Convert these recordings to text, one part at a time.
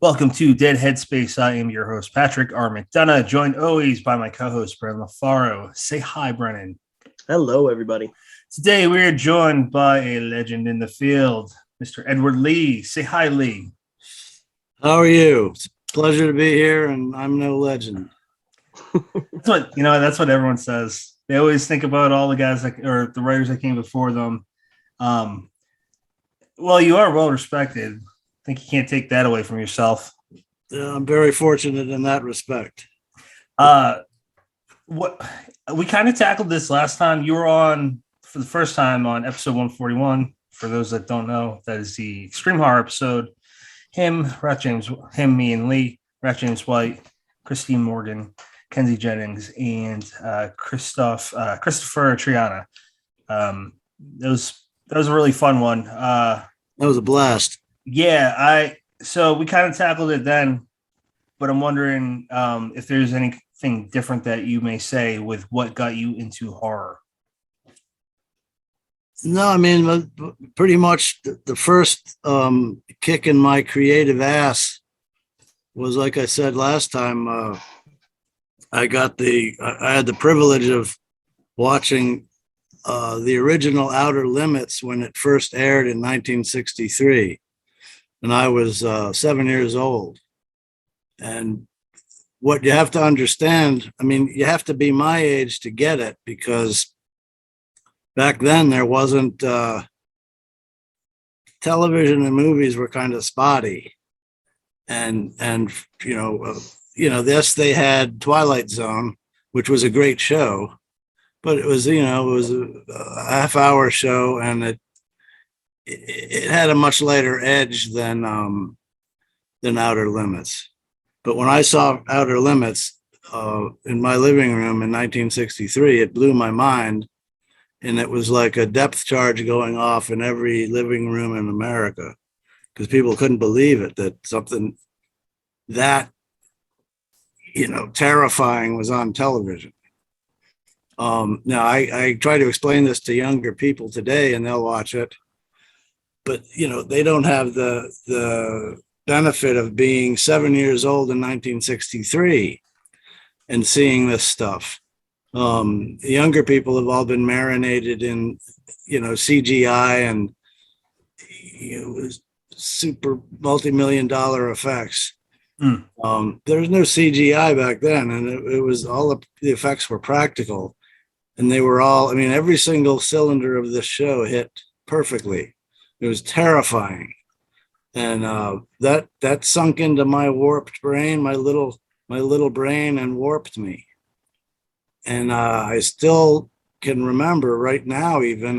Welcome to Dead Headspace. I am your host, Patrick R. McDonough, joined always by my co-host, Brennan LaFaro. Say hi, Brennan. Hello, everybody. Today, we are joined by a legend in the field, Mr. Edward Lee. Say hi, Lee. How are you? It's a pleasure to be here, and I'm no legend. That's what everyone says. They always think about all the guys or the writers that came before them. Well, you are well respected. I think you can't take that away from yourself. I'm very fortunate in that respect. What we kind of tackled this last time. You were on for the first time on episode 141. For those that don't know, that is the extreme horror episode. Me and Lee, Rat James White, Christine Morgan, Kenzie Jennings, and Christopher Triana. That was a really fun one. That was a blast. Yeah, so we kind of tackled it then, but I'm wondering if there's anything different that you may say with what got you into horror. No, I mean, pretty much the first kick in my creative ass was, like I said last time, I had the privilege of watching the original Outer Limits when it first aired in 1963. And I was 7 years old. And what you have to understand, I mean, you have to be my age to get it, because back then there wasn't television and movies were kind of spotty. And yes, they had Twilight Zone, which was a great show, but it was a half-hour show, and it had a much lighter edge than Outer Limits. But when I saw Outer Limits in my living room in 1963, it blew my mind, and it was like a depth charge going off in every living room in America, because people couldn't believe it, that something that terrifying was on television. Now I try to explain this to younger people today, and they'll watch it, but they don't have the benefit of being 7 years old in 1963 and seeing this stuff. The younger people have all been marinated in CGI and super multi-million-dollar effects. There was no CGI back then, and it was all the effects were practical, and they were all, I mean, every single cylinder of this show hit perfectly. It was terrifying. And that sunk into my warped brain, my little brain, and warped me. And I still can remember right now, even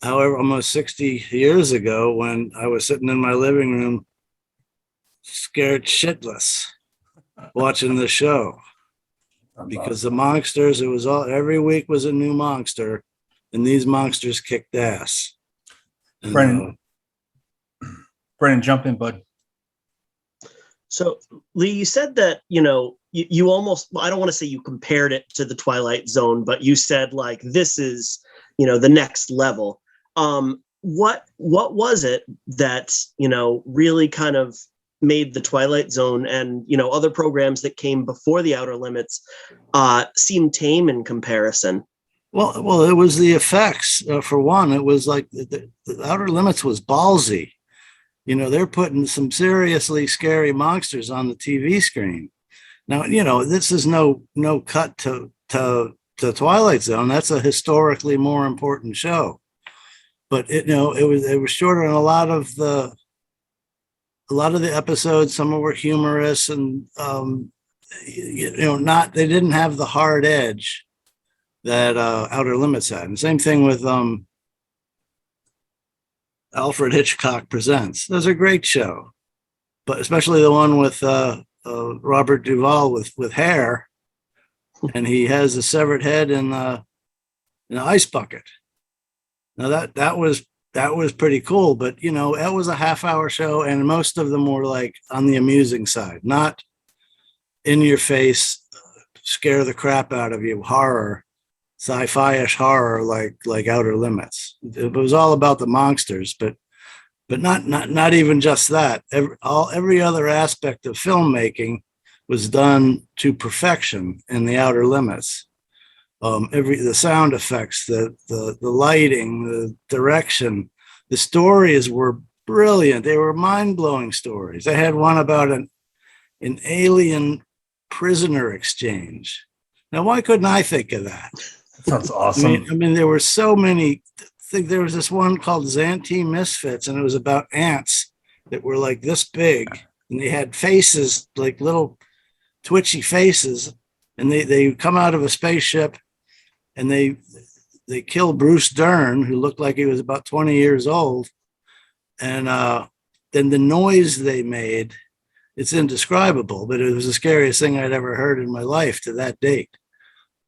however, almost 60 years ago, when I was sitting in my living room, scared shitless, watching the show, because the monsters, it was all, every week was a new monster, and these monsters kicked ass. And, Brennan, jump in, bud. So, Lee, you said that, you almost, I don't want to say you compared it to the Twilight Zone, but you said, like, this is, the next level. What was it that, really kind of made the Twilight Zone and, other programs that came before the Outer Limits seem tame in comparison? Well, it was the effects. For one, it was like the Outer Limits was ballsy. They're putting some seriously scary monsters on the TV screen. Now, this is no cut to Twilight Zone. That's a historically more important show. But it was shorter, and a lot of the episodes, some were humorous, and they didn't have the hard edge that Outer Limits had. And same thing with Alfred Hitchcock Presents. That was a great show, but especially the one with Robert Duvall with hair, and he has a severed head in an ice bucket. Now that was pretty cool, but it was a half-hour show, and most of them were like on the amusing side, not in your face, scare the crap out of you horror, sci-fi-ish horror like Outer Limits. It was all about the monsters, but but not even just that. Every other aspect of filmmaking was done to perfection in The Outer Limits. The sound effects, the lighting, the direction, the stories were brilliant. They were mind-blowing stories. I had one about an alien prisoner exchange. Now, why couldn't I think of that? That sounds awesome. I mean, there were so many. There was this one called Xanti Misfits, and it was about ants that were like this big, and they had faces, like little twitchy faces, and they come out of a spaceship, and they kill Bruce Dern, who looked like he was about 20 years old, and then the noise they made, it's indescribable, but it was the scariest thing I'd ever heard in my life to that date.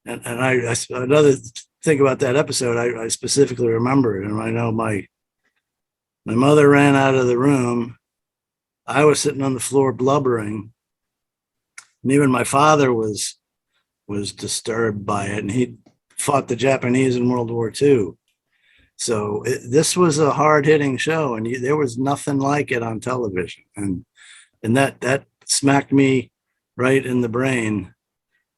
And I another thing about that episode, I specifically remember it, and I know my mother ran out of the room. I was sitting on the floor blubbering, and even my father was disturbed by it, and he fought the Japanese in World War II. So this was a hard-hitting show, and there was nothing like it on television, and that smacked me right in the brain,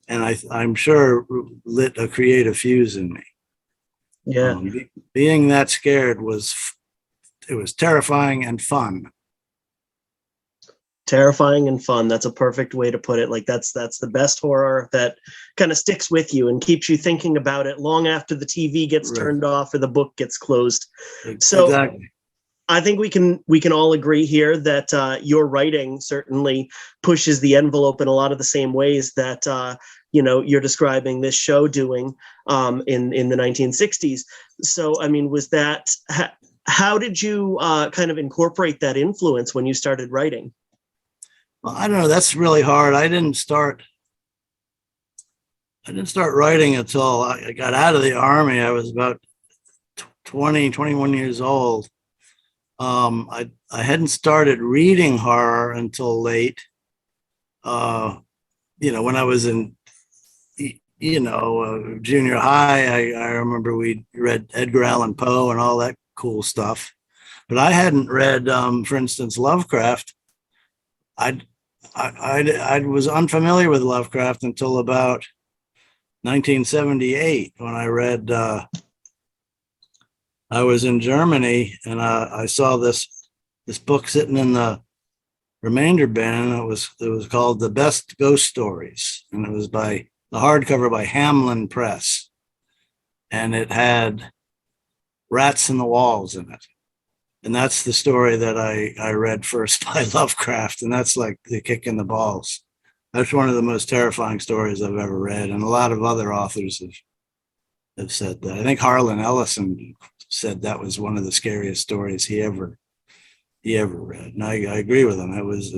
and I'm sure lit a creative fuse in me. Yeah. Being that scared was terrifying and fun. Terrifying and fun. That's a perfect way to put it. Like that's the best horror that kind of sticks with you and keeps you thinking about it long after the TV gets turned off or the book gets closed. So exactly. I think we can all agree here that your writing certainly pushes the envelope in a lot of the same ways that you're describing this show doing in the 1960s. So I mean, was that how did you kind of incorporate that influence when you started writing? Well, I don't know. That's really hard. I didn't start writing until I got out of the Army. I was about 21 years old. I hadn't started reading horror until late. When I was in, junior high, I remember we read Edgar Allan Poe and all that cool stuff. But I hadn't read, for instance, Lovecraft. I was unfamiliar with Lovecraft until about 1978 when I read. I was in Germany and I saw this book sitting in the remainder bin. It was called The Best Ghost Stories, and it was by the hardcover by Hamlin Press, and it had rats in the walls in it. And that's the story that I read first by Lovecraft, and that's like the kick in the balls. That's one of the most terrifying stories I've ever read, and a lot of other authors have said that. I think Harlan Ellison said that was one of the scariest stories he ever read, and I agree with him. It was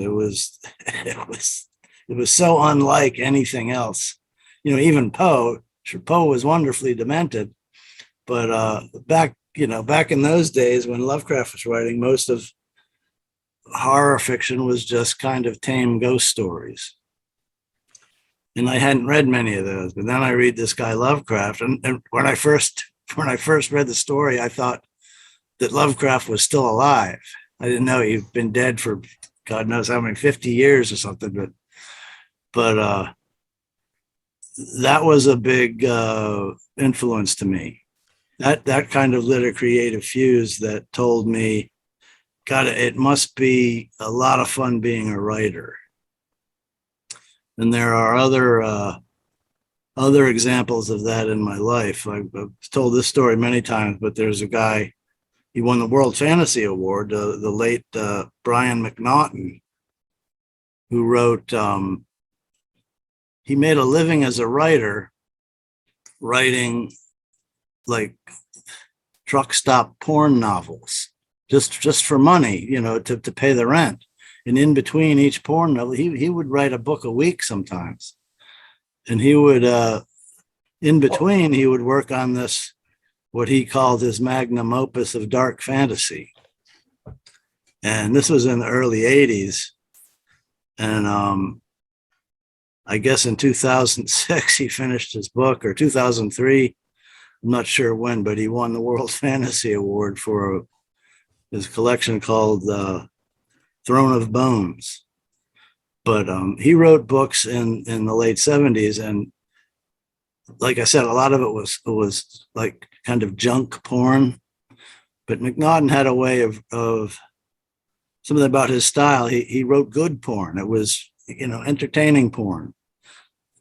so unlike anything else. Even Poe. Poe was wonderfully demented, but back in those days when Lovecraft was writing, most of horror fiction was just kind of tame ghost stories. And I hadn't read many of those, but then I read this guy Lovecraft, and when I first read the story, I thought that Lovecraft was still alive. I didn't know he'd been dead for God knows how many, 50 years or something, but that was a big influence to me. That kind of lit a creative fuse that told me, God, it must be a lot of fun being a writer. And there are other examples of that in my life. I've told this story many times, but there's a guy, he won the World Fantasy Award, the late Brian McNaughton, who wrote, he made a living as a writer, writing like truck stop porn novels, just for money, to pay the rent. And in between each porn novel, he would write a book a week sometimes. And he would, in between, he would work on this, what he called his magnum opus of dark fantasy. And this was in the early 80s. And I guess in 2006, he finished his book, or 2003. I'm not sure when, but he won the World Fantasy Award for his collection called Throne of Bones. But he wrote books in the late 70s, and like I said, a lot of it was like kind of junk porn. But McNaughton had a way of something about his style. He wrote good porn. It was, entertaining porn.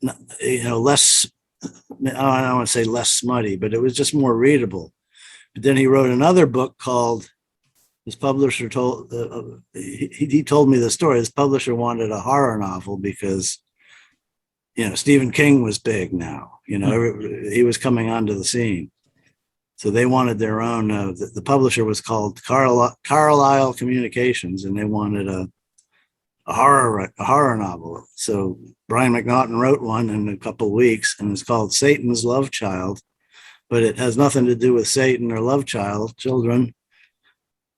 Less, I don't want to say less smutty, but it was just more readable. But then he wrote another book called, his publisher told, he told me the story. His publisher wanted a horror novel because, Stephen King was big now. He was coming onto the scene. So they wanted their own, the publisher was called Carlisle Communications, and they wanted a horror novel. So Brian McNaughton wrote one in a couple of weeks, and it's called Satan's Love Child, but it has nothing to do with Satan or love children.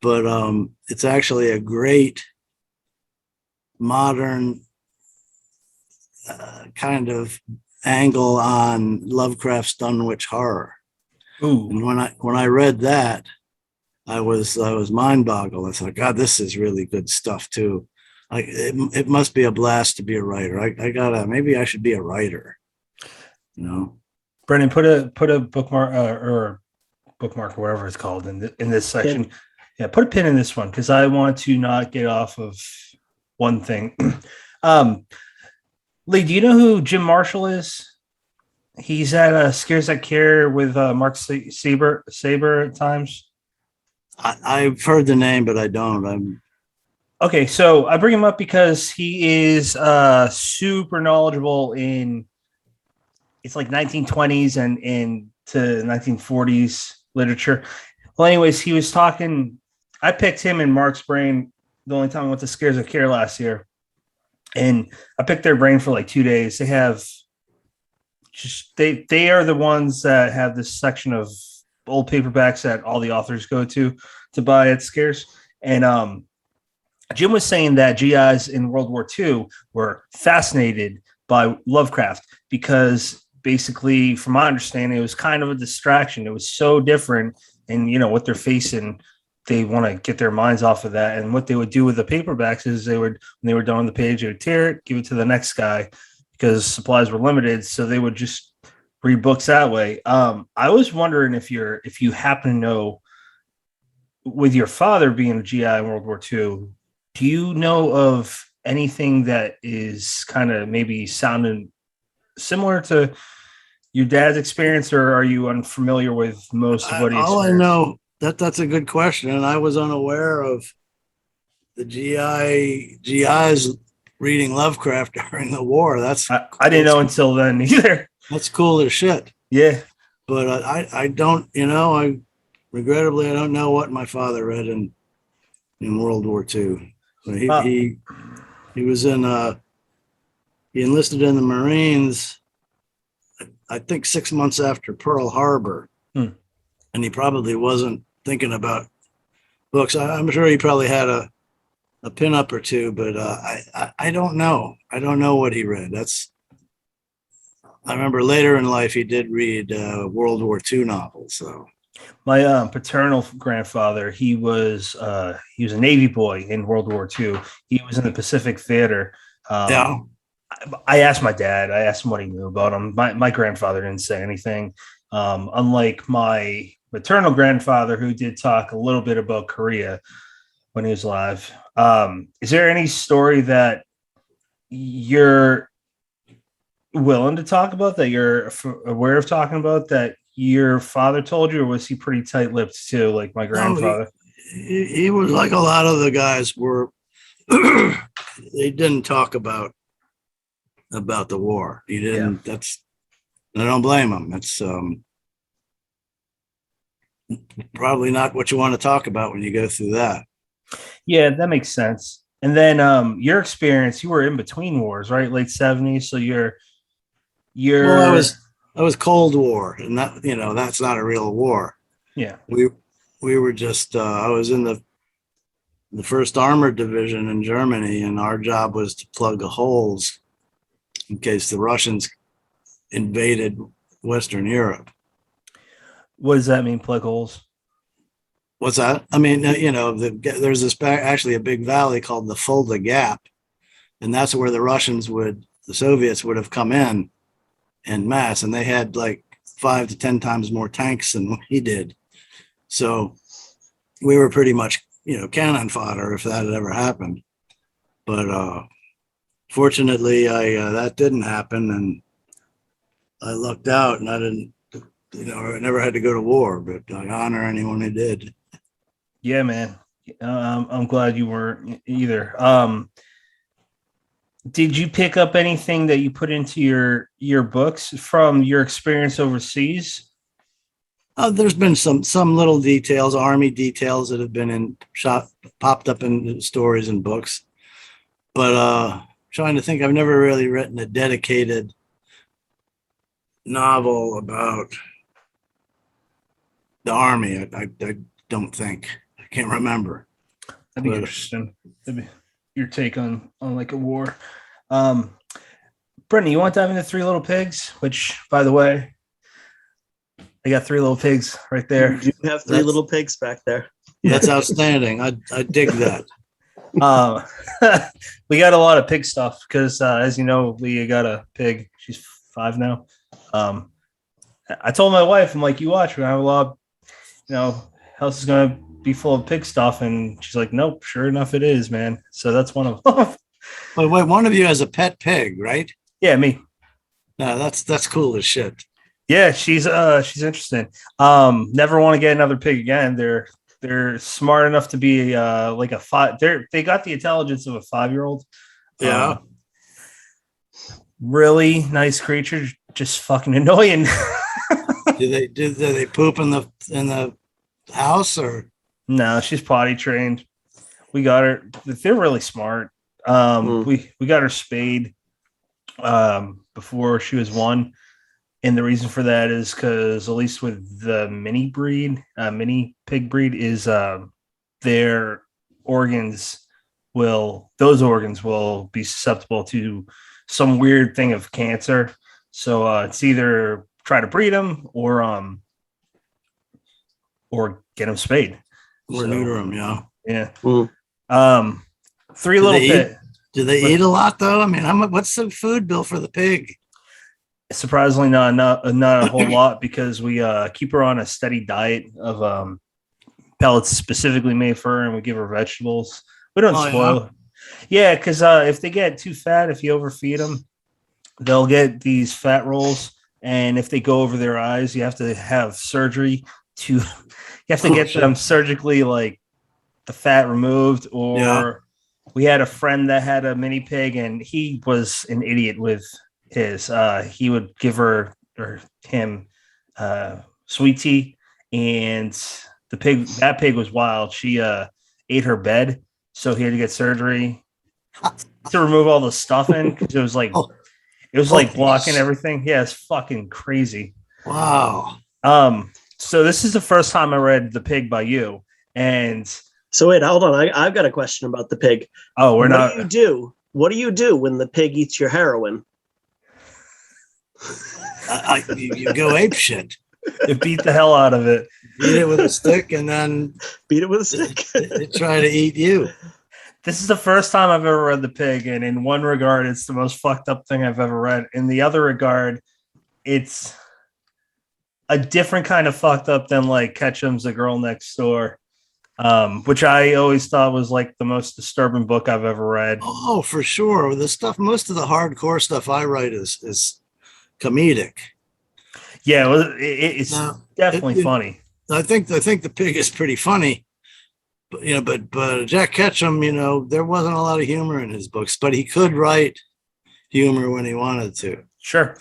But it's actually a great modern kind of angle on Lovecraft's Dunwich horror. Ooh. And when I read that, I was mind boggled. I thought, God, this is really good stuff too. It must be a blast to be a writer. Maybe I should be a writer. Brendan, put a bookmark or whatever it's called in this section. Yeah, put a pin in this one because I want to not get off of one thing. Lee, do you know who Jim Marshall is? He's at Scares That Care with Mark Saber at times. I've heard the name, but I don't. Okay, so I bring him up because he is super knowledgeable in it's like 1920s and to 1940s literature. Well, anyways, he was talking. I picked him and Mark's brain the only time I went to Scares of Care last year, and I picked their brain for like 2 days. They have they are the ones that have this section of old paperbacks that all the authors go to buy at Scares, and Jim was saying that GIs in World War II were fascinated by Lovecraft because basically, from my understanding, it was kind of a distraction. It was so different, and what they're facing, they want to get their minds off of that. And what they would do with the paperbacks is when they were done on the page, they would tear it, give it to the next guy because supplies were limited. So they would just read books that way. I was wondering if you happen to know, with your father being a GI in World War II, do you know of anything that is kind of maybe sounding similar to your dad's experience, or are you unfamiliar with most of what he experienced? All I know, that's a good question, and I was unaware of the GIs reading Lovecraft during the war. I didn't know until then either. That's cool as shit. Yeah, but I don't. Regrettably, I don't know what my father read in World War II. He was he enlisted in the Marines, I think 6 months after Pearl Harbor, and he probably wasn't thinking about books. I'm sure he probably had a pinup or two, but I don't know. I don't know what he read. I remember later in life he did read World War II novels. So my paternal grandfather, he was a Navy boy in World War II. He was in the Pacific Theater. Yeah. I asked my dad. I asked him what he knew about him. My grandfather didn't say anything. Unlike my maternal grandfather, who did talk a little bit about Korea when he was alive. Is there any story that you're willing to talk about, that you're aware of talking about, that your father told you, or was he pretty tight-lipped too, like my grandfather? No, he was like a lot of the guys were. They didn't talk about the war. He didn't. Yeah. I don't blame him. That's probably not what you want to talk about when you go through that. Yeah, that makes sense. And then your experience, you were in between wars, right? Late 70s. So you're well, I was Cold War, and that, that's not a real war. Yeah. We were just I was in the first armored division in Germany, and our job was to plug the holes in case the Russians invaded Western Europe. What does that mean, plug holes? What's that? I mean, there's actually a big valley called the Fulda Gap, and that's where the Soviets would have come in mass, and they had like 5 to 10 times more tanks than we did. So we were pretty much, cannon fodder if that had ever happened. But fortunately, that didn't happen, and I lucked out, and I didn't, I never had to go to war. But I honor anyone who did. Yeah, man. I'm glad you weren't either. Did you pick up anything that you put into your books from your experience overseas? There's been some little details, army details that have been popped up in stories and books. But trying to think, I've never really written a dedicated novel about the army. I don't think. I can't remember. That'd be interesting. That'd be your take on like a war. Brittany, you want to dive into Three Little Pigs? Which, by the way, I got Three Little Pigs right there. You do have three little pigs back there. That's outstanding. I dig that. We got a lot of pig stuff because, as you know, Leah got a pig. She's 5 now. I told my wife, I'm like, you watch, we're gonna have a lot of, house is gonna be full of pig stuff, and she's like, nope, sure enough it is, man. So that's one of them. But wait, one of you has a pet pig, right? Yeah, me. No, that's cool as shit. Yeah, she's interesting. Never want to get another pig again. They're smart enough to be like a 5. They got the intelligence of a 5-year-old. Yeah. Really nice creature, just fucking annoying. do they poop in the house or? No, she's potty trained. We got her. They're really smart. We got her spayed before she was 1. And the reason for that is because, at least with the mini pig breed, is their organs will be susceptible to some weird thing of cancer. So it's either try to breed them or get them spayed Or neuter them, yeah. Yeah. Three little pig. Do they eat a lot though? I mean, what's the food bill for the pig? Surprisingly, not a whole lot, because we keep her on a steady diet of pellets specifically made for her, and we give her vegetables. We don't spoil. Yeah, because if they get too fat, if you overfeed them, they'll get these fat rolls, and if they go over their eyes, you have to have surgery to. You have to get them surgically, like the fat removed. Or we had a friend that had a mini pig, and he was an idiot with his. He would give her or him sweet tea, and that pig was wild. She ate her bed, so he had to get surgery to remove all the stuffing, because it was like blocking everything. Yeah, it's fucking crazy. Wow. So this is the first time I read The Pig by you, and so wait, hold on. I've got a question about the pig. Oh, What do you do when the pig eats your heroin? You go ape shit. You beat the hell out of it. Beat it with a stick, and then beat it with a stick. They try to eat you. This is the first time I've ever read The Pig, and in one regard, it's the most fucked up thing I've ever read. In the other regard, it's a different kind of fucked up than like Ketchum's The Girl Next Door, which I always thought was like the most disturbing book I've ever read. Oh, for sure. Most of the hardcore stuff I write is comedic. Yeah, it's definitely funny. I think The Pig is pretty funny, but Jack Ketchum, there wasn't a lot of humor in his books, but he could write humor when he wanted to. Sure.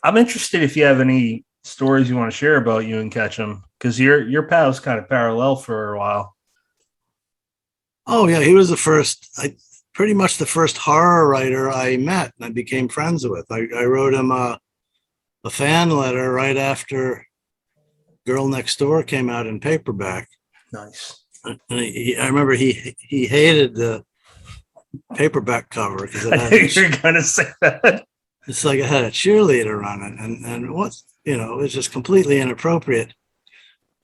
I'm interested if you have any stories you want to share about you and Ketchum, because your pals kind of parallel for a while. Oh yeah, he was pretty much the first horror writer I met and I became friends with. I wrote him a fan letter right after Girl Next Door came out in paperback. Nice. And I remember he hated the paperback cover because I think you're gonna say that. It's like it had a cheerleader on it, and what it was just completely inappropriate.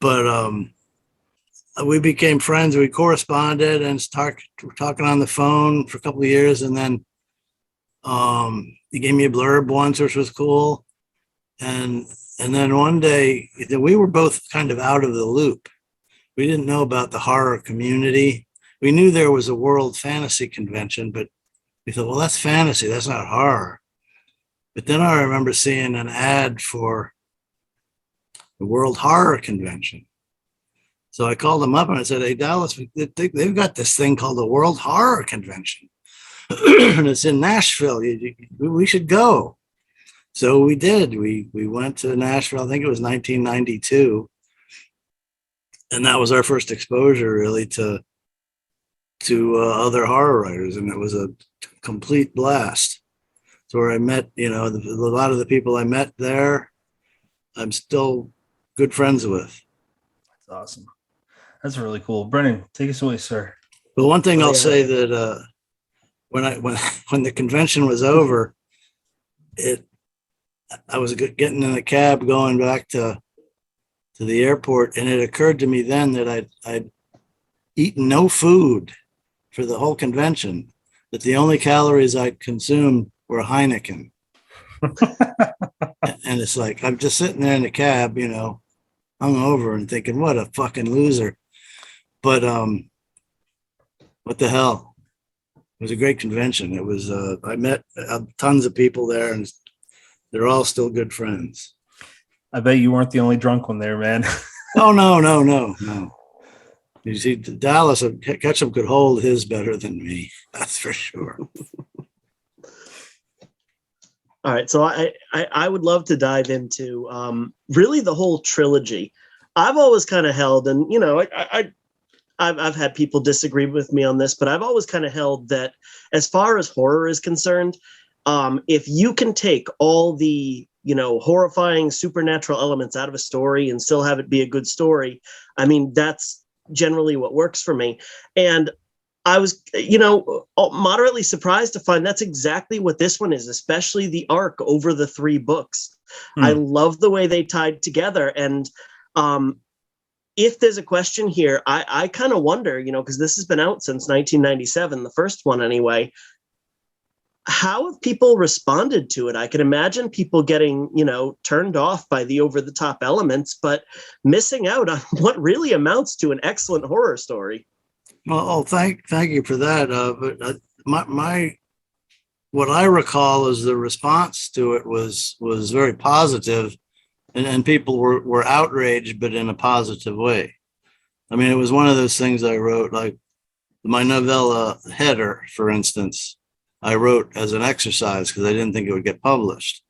but we became friends. We corresponded and talking on the phone for a couple of years, and then he gave me a blurb once, which was cool. And then one day we were both kind of out of the loop. We didn't know about the horror community. We knew there was a World Fantasy Convention, but we thought, well, that's fantasy, that's not horror. But then I remember seeing an ad for the World Horror Convention. So I called him up and I said, hey, Dallas, they've got this thing called the World Horror Convention. And it's in Nashville. We should go. So we did. We went to Nashville. I think it was 1992. And that was our first exposure really to other horror writers. And it was a complete blast. So where I met, a lot of the people I met there, I'm still good friends with. That's awesome. That's really cool. Brennan, take us away, sir. But one thing I'll say that when the convention was over, I was getting in a cab going back to the airport, and it occurred to me then that I'd eaten no food for the whole convention, that the only calories I'd consumed were Heineken. And it's like, I'm just sitting there in the cab, hungover and thinking, what a fucking loser. But what the hell? It was a great convention. It was, I met tons of people there, and they're all still good friends. I bet you weren't the only drunk one there, man. Oh, no. You see, Dallas, Ketchum could hold his better than me. That's for sure. All right, so I would love to dive into really the whole trilogy. I've always kind of held, and I've had people disagree with me on this, but I've always kind of held that as far as horror is concerned, if you can take all the horrifying supernatural elements out of a story and still have it be a good story, I mean, that's generally what works for me. And I was, moderately surprised to find that's exactly what this one is, especially the arc over the 3 books. I love the way they tied together. And if there's a question here, I kind of wonder, because this has been out since 1997, the first one anyway. How have people responded to it? I can imagine people getting, turned off by the over-the-top elements, but missing out on what really amounts to an excellent horror story. Well, thank you for that. But what I recall is the response to it was very positive, and people were outraged, but in a positive way. I mean, it was one of those things I wrote, like my novella Header, for instance, I wrote as an exercise because I didn't think it would get published.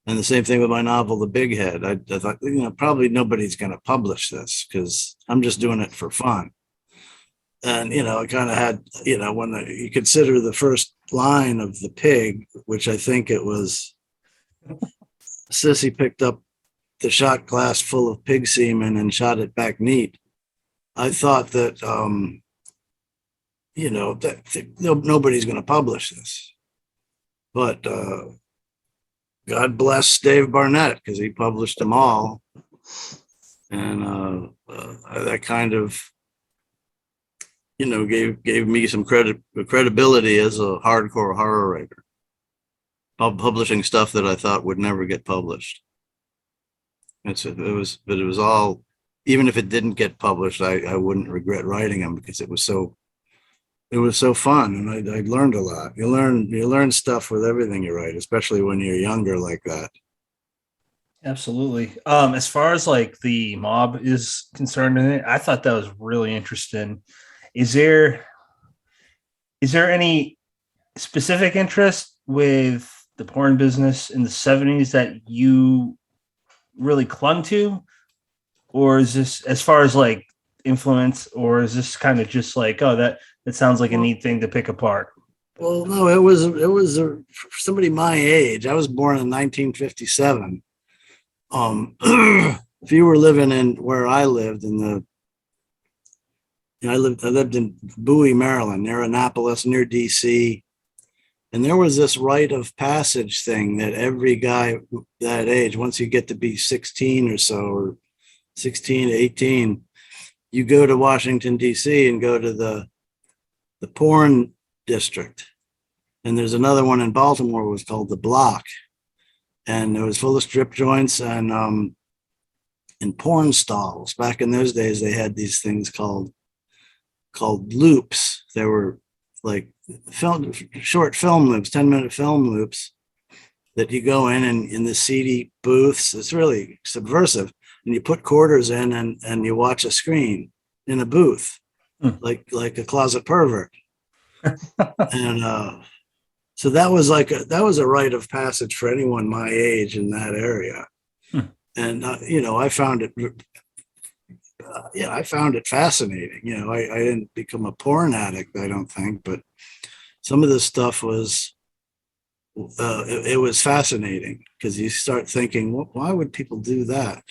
And the same thing with my novel, The Big Head. I thought, probably nobody's going to publish this because I'm just doing it for fun. And, I kind of had, when you consider the first line of The Pig, which I think it was, Sissy picked up the shot glass full of pig semen and shot it back neat. I thought that, nobody's going to publish this. But God bless Dave Barnett, because he published them all. And that kind of, gave me some credibility as a hardcore horror writer, publishing stuff that I thought would never get published. It was all, even if it didn't get published, I wouldn't regret writing them because it was so fun, and I learned a lot. You learn stuff with everything you write, especially when you're younger like that. Absolutely. As far as like the mob is concerned in it, I thought that was really interesting. Is there any specific interest with the porn business in the 70s that you really clung to? Or is this, as far as like influence, or is this kind of just like, oh, that sounds like a neat thing to pick apart? Well, no, it was for somebody my age. I was born in 1957. If you were living in where I lived I lived in Bowie, Maryland, near Annapolis, near DC. And there was this rite of passage thing that every guy that age, once you get to be 16 or so, or 16, 18, you go to Washington, D.C. and go to the porn district. And there's another one in Baltimore was called the Block. And it was full of strip joints and porn stalls. Back in those days, they had these things called loops. They were like short film loops, 10-minute film loops that you go in the seedy booths. It's really subversive. And you put quarters in and you watch a screen in a booth, like a closet pervert. And so that was a rite of passage for anyone my age in that area. And I found it fascinating. I didn't become a porn addict, I don't think, but some of this stuff was it was fascinating because you start thinking, well, why would people do that?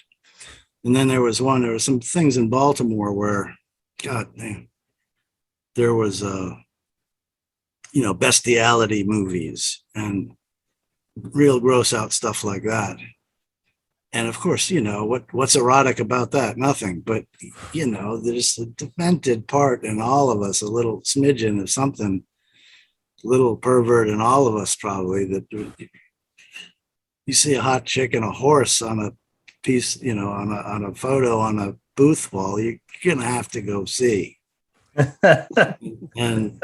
And then there were some things in Baltimore where, God damn, there was bestiality movies and real gross out stuff like that. And of course, what's erotic about that? Nothing. But there's a demented part in all of us, a little smidgen of something, little pervert in all of us probably, that you see a hot chick and a horse on a piece, on a photo on a booth wall, you're gonna have to go see. And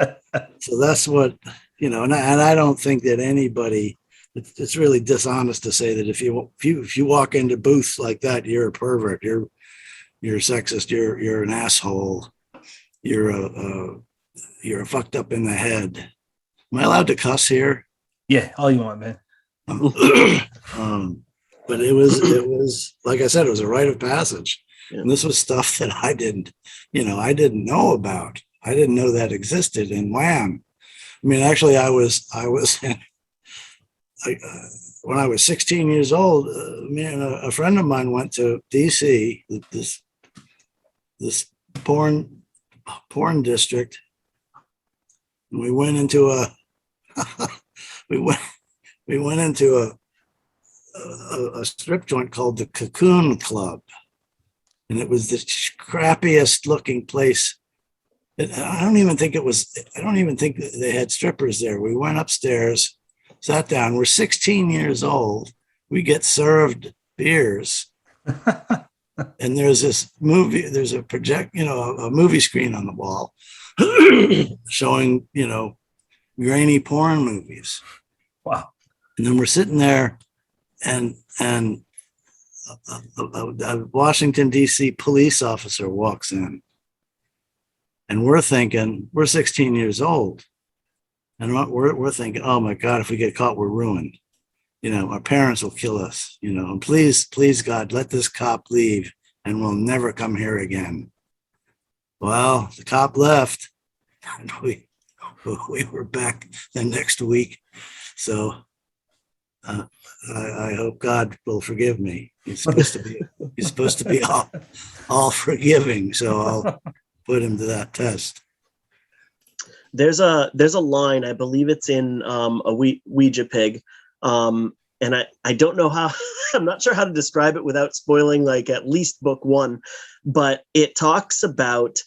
so that's what, and I don't think that anybody, it's really dishonest to say that if you walk into booths like that, you're a pervert, you're sexist, you're an asshole, you're fucked up in the head. Am I allowed to cuss here? Yeah, all you want, man. But it was like I said, it was a rite of passage. Yeah. And this was stuff that I didn't know about. I didn't know that existed in Wham. I mean, actually, I was when I was 16 years old, me and a friend of mine went to DC, this porn district. And we went into a strip joint called the Cocoon Club. And it was the crappiest looking place. I don't even think that they had strippers there. We went upstairs, sat down. We're 16 years old. We get served beers. And there's a movie screen on the wall showing, grainy porn movies. Wow. And then we're sitting there and a Washington, D.C. police officer walks in. And we're thinking, we're 16 years old. And we're thinking, oh my God, if we get caught, we're ruined. Our parents will kill us, and please, God, let this cop leave and we'll never come here again. Well, the cop left and we were back the next week. So I hope God will forgive me. He's supposed to be all forgiving. So I'll put him to that test. There's a line, I believe it's in a Ouija pig. And I don't know how, I'm not sure how to describe it without spoiling like at least book one, but it talks about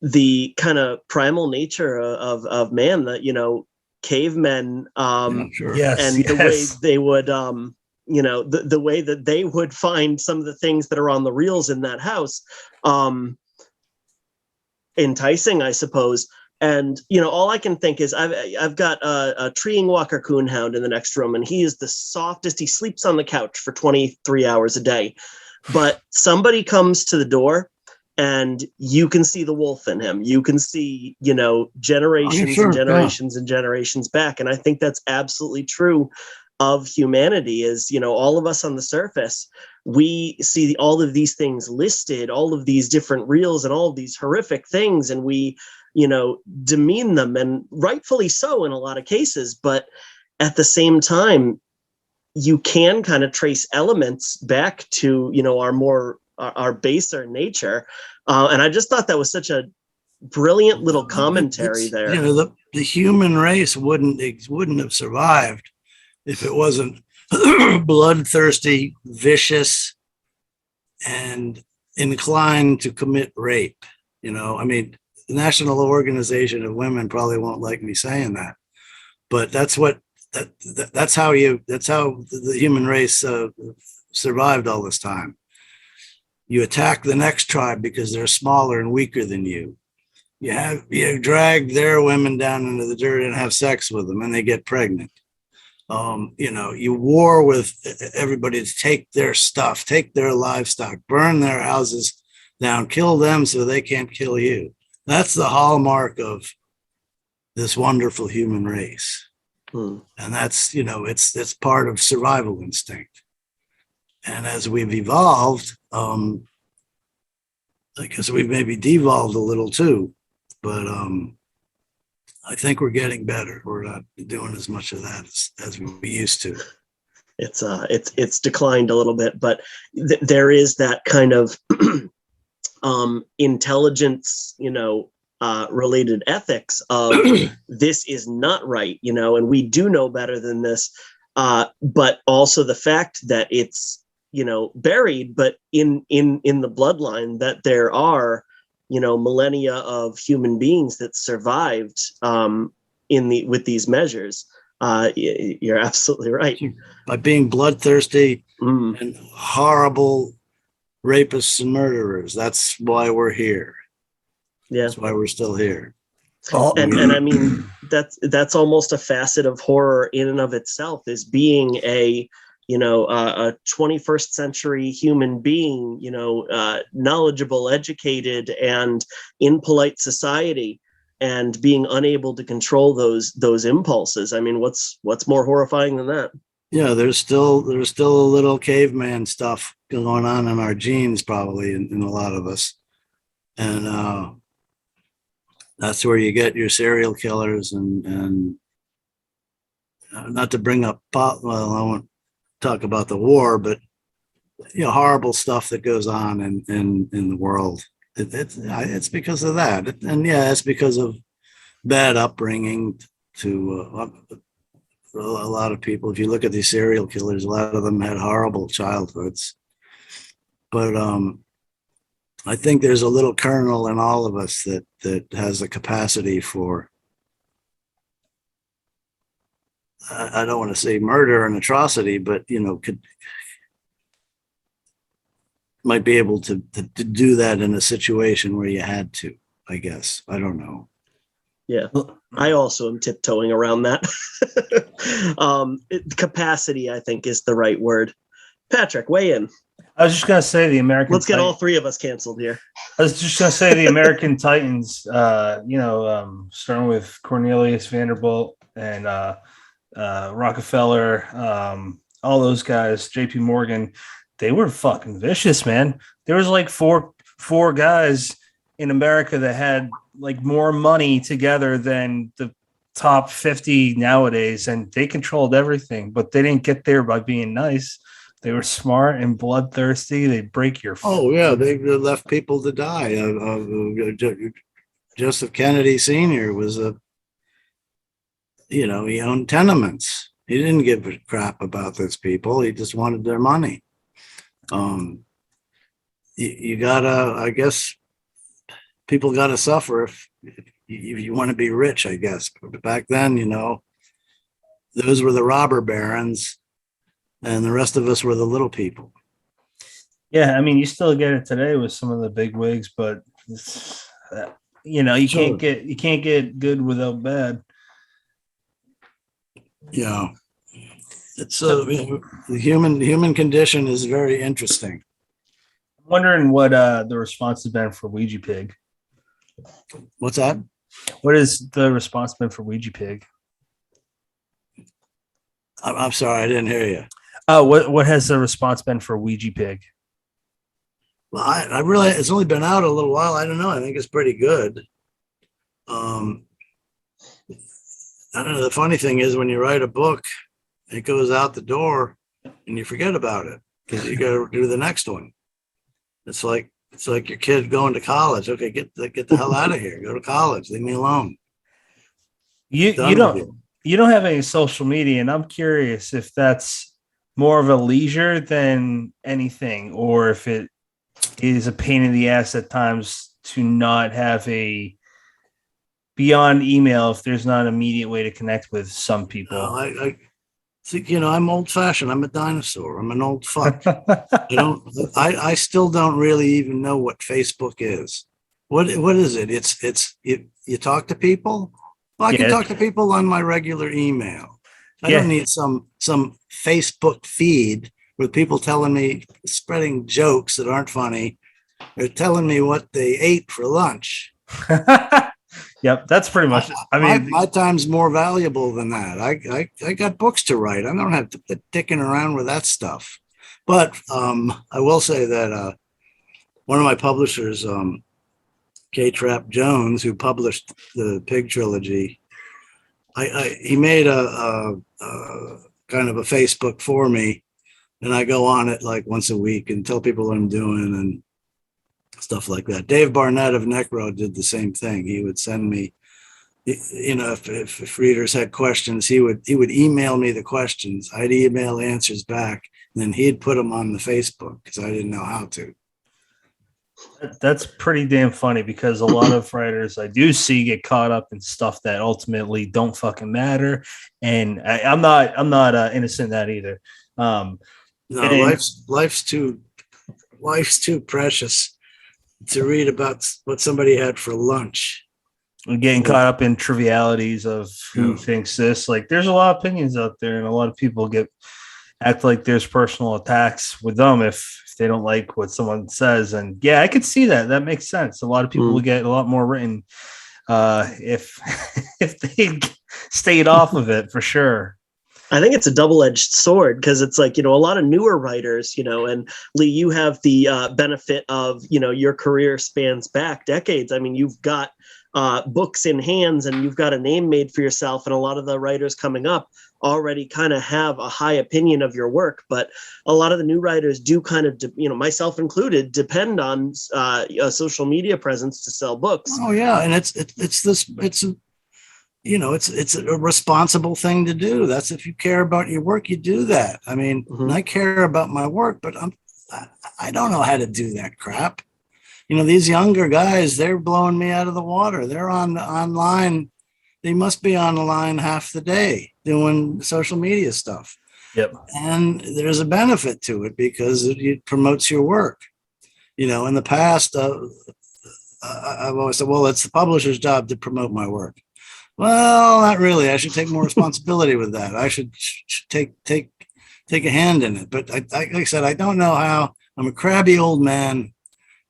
the kind of primal nature of man, that, cavemen, Sure. Yes, and the way they would, the way that they would find some of the things that are on the reels in that house, enticing, I suppose. And, all I can think is I've got a treeing Walker Coonhound in the next room, and he is the softest. He sleeps on the couch for 23 hours a day. But somebody comes to the door and you can see the wolf in him. You can see, generations and generations and generations back. And I think that's absolutely true of humanity is, all of us on the surface, we see all of these things listed, all of these different reels and all of these horrific things. And we, demean them, and rightfully so in a lot of cases. But at the same time, you can kind of trace elements back to, our baser nature. And I just thought that was such a brilliant little commentary there. The human race wouldn't have survived if it wasn't bloodthirsty, vicious, and inclined to commit rape. I mean, the National Organization of Women probably won't like me saying that, but that's how the human race survived all this time. You attack the next tribe because they're smaller and weaker than you. You drag their women down into the dirt and have sex with them, and they get pregnant. You war with everybody to take their stuff, take their livestock, burn their houses down, kill them so they can't kill you. That's the hallmark of this wonderful human race. And that's, it's part of survival instinct. And as we've evolved, I guess we've maybe devolved a little too, but I think we're getting better. We're not doing as much of that as we used to. It's declined a little bit, but there is that kind of intelligence, related ethics of this is not right, and we do know better than this. But also the fact that it's, buried, but in the bloodline, that there are, millennia of human beings that survived with these measures. You're absolutely right. By being bloodthirsty and horrible rapists and murderers. That's why we're here. Yeah. That's why we're still here. And I mean, that's almost a facet of horror in and of itself, is being a 21st century human being, knowledgeable, educated, and in polite society, and being unable to control those impulses. I mean, what's more horrifying than that? Yeah, there's still a little caveman stuff going on in our genes, probably in a lot of us, and that's where you get your serial killers and not to bring up I won't talk about the war, but horrible stuff that goes on in the world. It's because of that, and yeah, it's because of bad upbringing to for a lot of people. If you look at these serial killers, a lot of them had horrible childhoods, but I think there's a little kernel in all of us that has a capacity for, I don't want to say murder and atrocity, but might be able to do that in a situation where you had to, I guess. I don't know. Yeah, I also am tiptoeing around that. Capacity, I think, is the right word. Patrick, weigh in. I was just going to say the American. Let's get all three of us canceled here. I was just going to say the American Titans, starting with Cornelius Vanderbilt and Rockefeller, all those guys, JP Morgan, they were fucking vicious, man. There was like four guys in America that had like more money together than the top 50 nowadays, and they controlled everything, but they didn't get there by being nice. They were smart and bloodthirsty. They break your. Oh yeah, they left people to die. Joseph Kennedy Sr. was he owned tenements. He didn't give a crap about those people. He just wanted their money. You gotta, I guess, people gotta suffer if you want to be rich, I guess. But back then, those were the robber barons, and the rest of us were the little people. Yeah, I mean, you still get it today with some of the big wigs, but you can't get good without bad. Yeah, it's the human condition is very interesting. I'm wondering what the response has been for Ouija Pig. What's that? What has the response been for Ouija Pig? I'm sorry, I didn't hear you. What has the response been for Ouija Pig? Well, I really, it's only been out a little while. I don't know. I think it's pretty good. I don't know. The funny thing is when you write a book, it goes out the door and you forget about it because you got to do the next one. It's like your kid going to college. Okay, get the hell out of here. Go to college. Leave me alone. You don't have any social media, and I'm curious if that's more of a leisure than anything, or if it is a pain in the ass at times to not have a beyond email if there's not an immediate way to connect with some people. I think, I'm old fashioned. I'm a dinosaur. I'm an old fuck. I still don't really even know what Facebook is. What is it? You talk to people? Well, I can talk to people on my regular email. I don't need some Facebook feed with people telling me, spreading jokes that aren't funny. They're telling me what they ate for lunch. Yep, that's pretty much it. I mean, my time's more valuable than that. I got books to write. I don't have to be dicking around with that stuff. But I will say that one of my publishers, K-Trap Jones, who published the Pig trilogy, he made a kind of a Facebook for me, and I go on it like once a week and tell people what I'm doing and stuff like that. Dave Barnett of Necro did the same thing. He would send me, if readers had questions, he would email me the questions. I'd email answers back, and then he'd put them on the Facebook because I didn't know how to. That's pretty damn funny because a lot of writers I do see get caught up in stuff that ultimately don't fucking matter, and I'm not innocent in that either. No, life's too precious to read about what somebody had for lunch. And getting caught up in trivialities of who thinks this. Like, there's a lot of opinions out there, and a lot of people act like there's personal attacks with them if they don't like what someone says. And yeah, I could see that. That makes sense. A lot of people would get a lot more written if they stayed off of it, for sure. I think it's a double-edged sword because it's like, a lot of newer writers, and Lee, you have the benefit of, your career spans back decades. I mean, you've got books in hands and you've got a name made for yourself. And a lot of the writers coming up already kind of have a high opinion of your work. But a lot of the new writers do kind of, myself included, depend on a social media presence to sell books. Oh, yeah. And it's a responsible thing to do. That's if you care about your work, you do that. I mean, I care about my work, but I don't know how to do that crap. These younger guys, they're blowing me out of the water. They're online. They must be on the line half the day doing social media stuff. Yep. And there's a benefit to it because it promotes your work. In the past, I've always said, well, it's the publisher's job to promote my work. Well, not really. I should take more responsibility with that. I should take a hand in it. But like I said, I don't know how. I'm a crabby old man,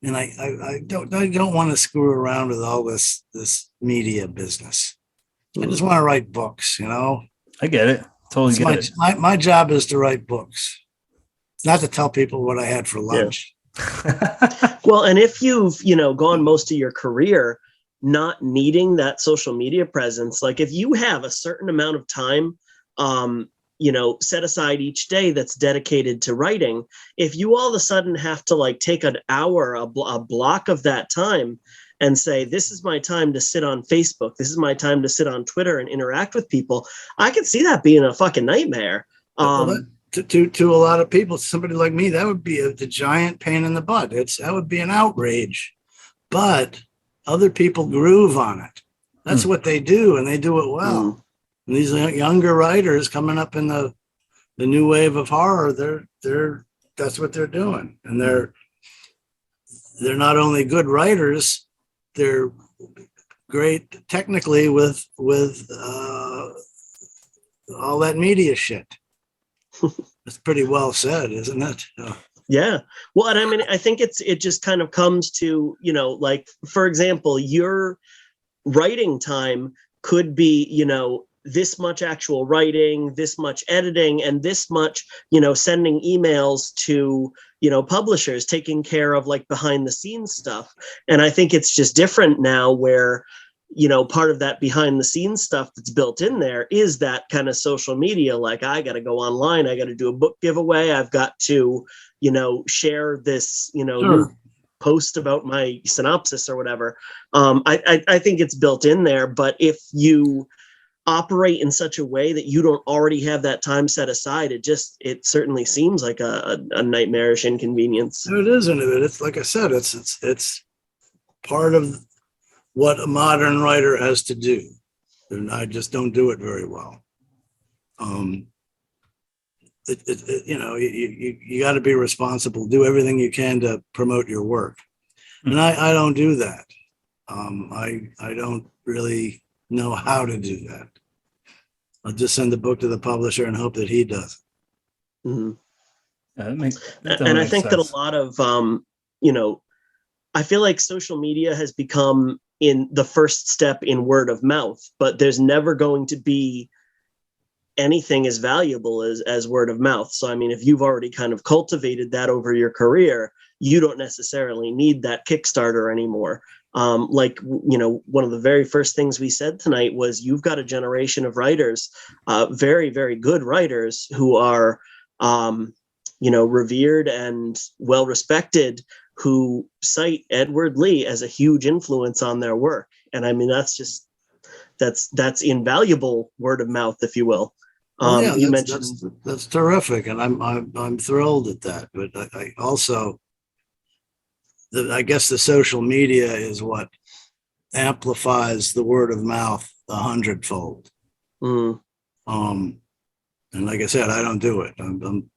and I don't want to screw around with all this media business. I just want to write books. I get it. Totally get it. My job is to write books. It's not to tell people what I had for lunch. Yeah. Well, and if you've gone most of your career not needing that social media presence, like if you have a certain amount of time, set aside each day that's dedicated to writing, if you all of a sudden have to like take an hour, a block of that time and say, this is my time to sit on Facebook, this is my time to sit on Twitter and interact with people, I could see that being a fucking nightmare. To a lot of people, somebody like me, that would be the giant pain in the butt. That would be an outrage. But other people groove on it. That's what they do, and they do it well. And these younger writers coming up in the new wave of horror, that's what they're doing. And they're not only good writers, they're great technically with all that media shit. That's pretty well said, isn't it? Yeah. Well, and I mean, I think it just kind of comes to, like, for example, your writing time could be, this much actual writing, this much editing, and this much, sending emails to, publishers, taking care of like behind the scenes stuff. And I think it's just different now where, part of that behind the scenes stuff that's built in there is that kind of social media. Like, I got to go online, I got to do a book giveaway, I've got to, share this, new post about my synopsis or whatever. I think it's built in there. But if you operate in such a way that you don't already have that time set aside, it certainly seems like a nightmarish inconvenience. It isn't. It's like I said, it's part of what a modern writer has to do, and I just don't do it very well. You got to be responsible, do everything you can to promote your work, and I don't do that. I don't really know how to do that. I'll just send the book to the publisher and hope that he does it. Mm-hmm. And I think sense. That a lot of, I feel like social media has become in the first step in word of mouth, but there's never going to be anything as valuable as word of mouth. So, I mean, if you've already kind of cultivated that over your career, you don't necessarily need that Kickstarter anymore. One of the very first things we said tonight was you've got a generation of writers, very, very good writers who are, revered and well-respected, who cite Edward Lee as a huge influence on their work. And I mean, that's invaluable word of mouth, if you will. You mentioned that's terrific. And I'm thrilled at that. But I also, I guess the social media is what amplifies the word of mouth 100-fold. Mm. And like I said, I don't do it. I'm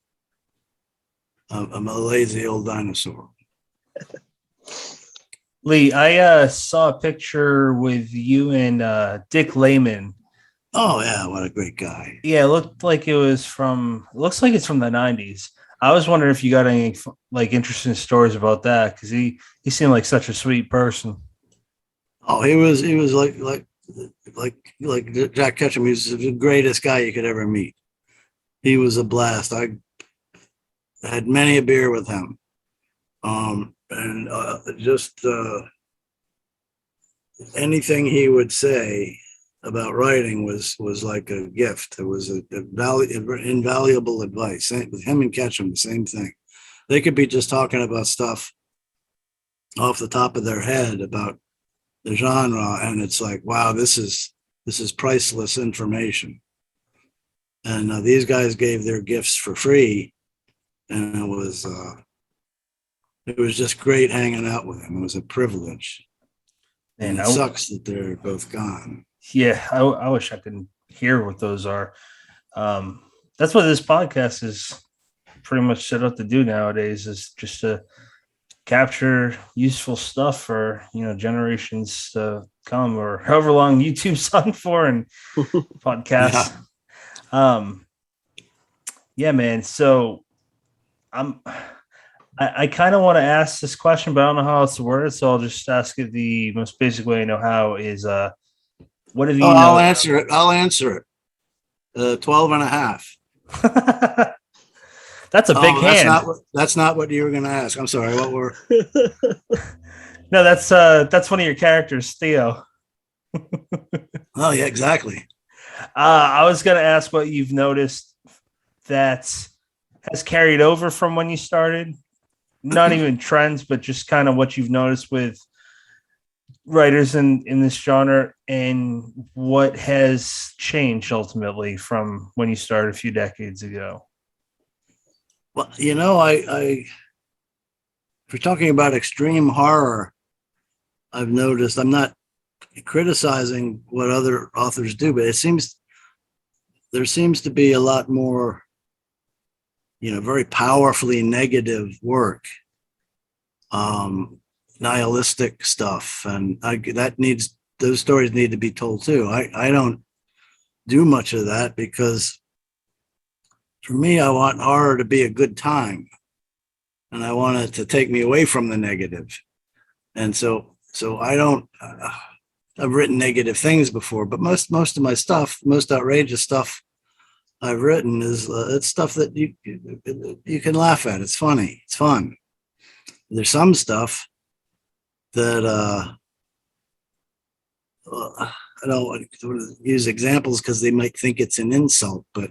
a lazy old dinosaur. Lee, I saw a picture with you and Dick Lehman. Oh yeah, what a great guy. Yeah, it looked like looks like it's from the 90s. I was wondering if you got any like interesting stories about that, because he seemed like such a sweet person. Oh, he was like Jack Ketchum. He was the greatest guy you could ever meet. He was a blast. I had many a beer with him, and just anything he would say about writing was like a gift. It was invaluable advice. With him and Ketchum, the same thing. They could be just talking about stuff off the top of their head about the genre, and it's like, wow, this is priceless information. And these guys gave their gifts for free, and it was just great hanging out with them. It was a privilege. And it sucks that they're both gone. Yeah, I wish I could hear what those are. That's what this podcast is pretty much set up to do nowadays, is just to capture useful stuff for generations to come, or however long YouTube's on for, and podcasts. Yeah, man. So I kind of want to ask this question, but I don't know how else to word it, so I'll just ask it the most basic way I know how. Is what have you? I'll answer it. 12 and a half. That's a big hand. That's not what you were going to ask. I'm sorry. What were? No, that's one of your characters, Theo. Oh yeah, exactly. I was going to ask what you've noticed that has carried over from when you started. Not even trends, but just kind of what you've noticed with writers in this genre, and what has changed ultimately from when you started a few decades ago. Well, if you're talking about extreme horror, I've noticed, I'm not criticizing what other authors do, but there seems to be a lot more, very powerfully negative work, nihilistic stuff, and those stories need to be told too. I don't do much of that, because for me, I want horror to be a good time, and I want it to take me away from the negative. And so I don't. I've written negative things before, but most of my stuff, most outrageous stuff I've written, is it's stuff that you can laugh at. It's funny. It's fun. There's some stuff that I don't want to use examples because they might think it's an insult, but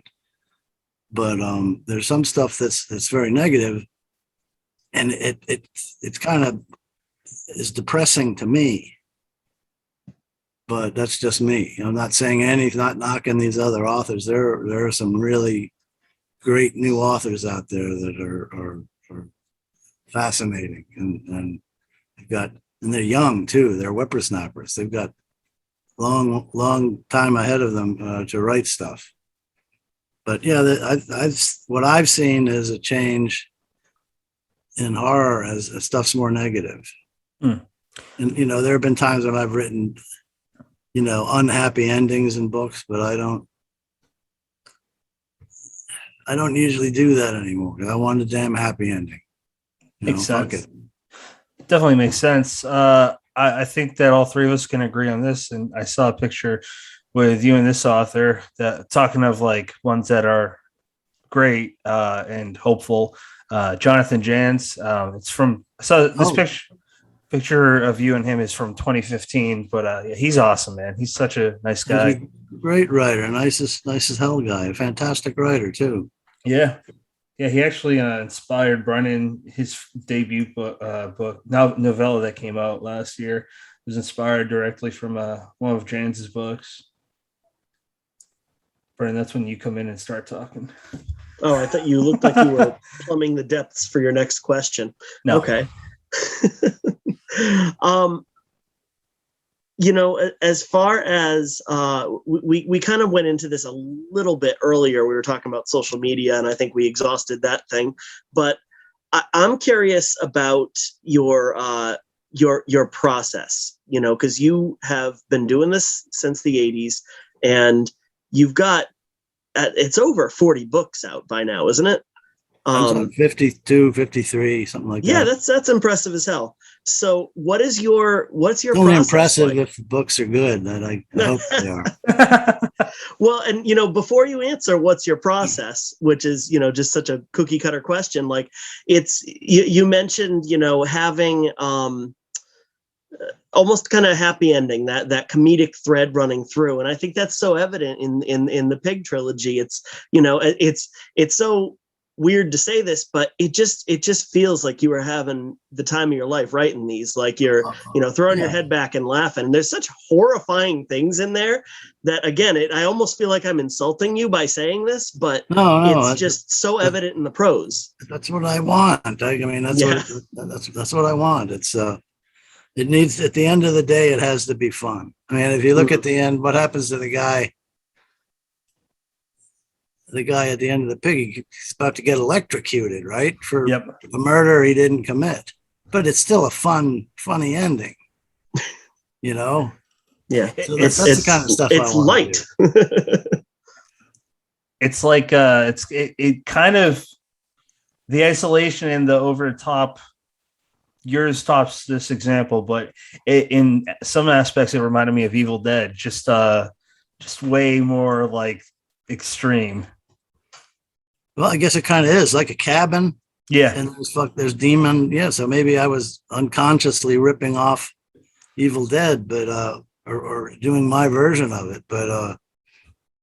there's some stuff that's very negative, and it's kind of is depressing to me. but that's just me. I'm not saying anything, not knocking these other authors. There are some really great new authors out there that are fascinating, and they've got, and they're young too. They're whippersnappers. They've got long time ahead of them to write stuff. But yeah, what I've seen is a change in horror as stuff's more negative. Hmm. And there have been times when I've written unhappy endings in books, but I don't usually do that anymore. I want a damn happy ending. Makes Fuck sense. it. Definitely makes sense. I think that all three of us can agree on this. And I saw a picture with you and this author that talking of like ones that are great and hopeful. Jonathan Jans. It's from this picture of you and him is from 2015, but he's awesome, man. He's such a nice He's guy. a great writer, nice as hell guy, a fantastic writer too. Yeah. Yeah, he actually inspired Brennan. His debut book, novella that came out last year, was inspired directly from one of Jans's books. Brennan, that's when you come in and start talking. Oh, I thought you looked like you were plumbing the depths for your next question. No. Okay. As far as we kind of went into this a little bit earlier. We were talking about social media, and I think we exhausted that thing. But I'm curious about your process. Because you have been doing this since the '80s, and you've got it's over 40 books out by now, isn't it? 52, 53, something like that. Yeah, that's impressive as hell. So what's your Only process impressive like? if the books are good, that I hope they are. Well, and before you answer what's your process, which is just such a cookie cutter question, like it's you mentioned having almost kind of happy ending, that comedic thread running through, and I think that's so evident in the Pig trilogy. It's it's so weird to say this, but it just feels like you were having the time of your life writing these, like you're throwing your head back and laughing. There's such horrifying things in there that, again, I almost feel like I'm insulting you by saying this, but no, it's just so evident in the prose. That's what I want. I mean, that's what I want. It needs, at the end of the day, it has to be fun. I mean, if you look at the end, what happens to the guy at the end of the Pig? He's about to get electrocuted, right? For a murder he didn't commit. But it's still a funny ending. Yeah. So that's the kind of stuff it's I want light. to do. It's like it kind of, the isolation and the over the top. Yours tops this example, but in some aspects it reminded me of Evil Dead, just way more like extreme. Well, I guess it kind of is like a cabin. Yeah. And there's demon. Yeah. So maybe I was unconsciously ripping off Evil Dead, but or doing my version of it. But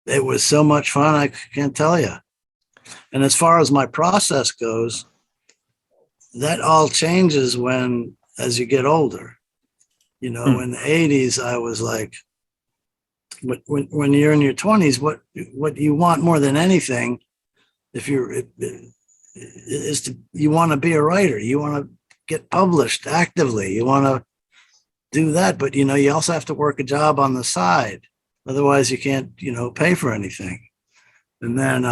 it was so much fun, I can't tell you. And as far as my process goes, that all changes as you get older. In the 80s, I was like, when you're in your 20s, what you want more than anything, you want to be a writer, you want to get published actively, you want to do that, but you also have to work a job on the side, otherwise you can't pay for anything. And then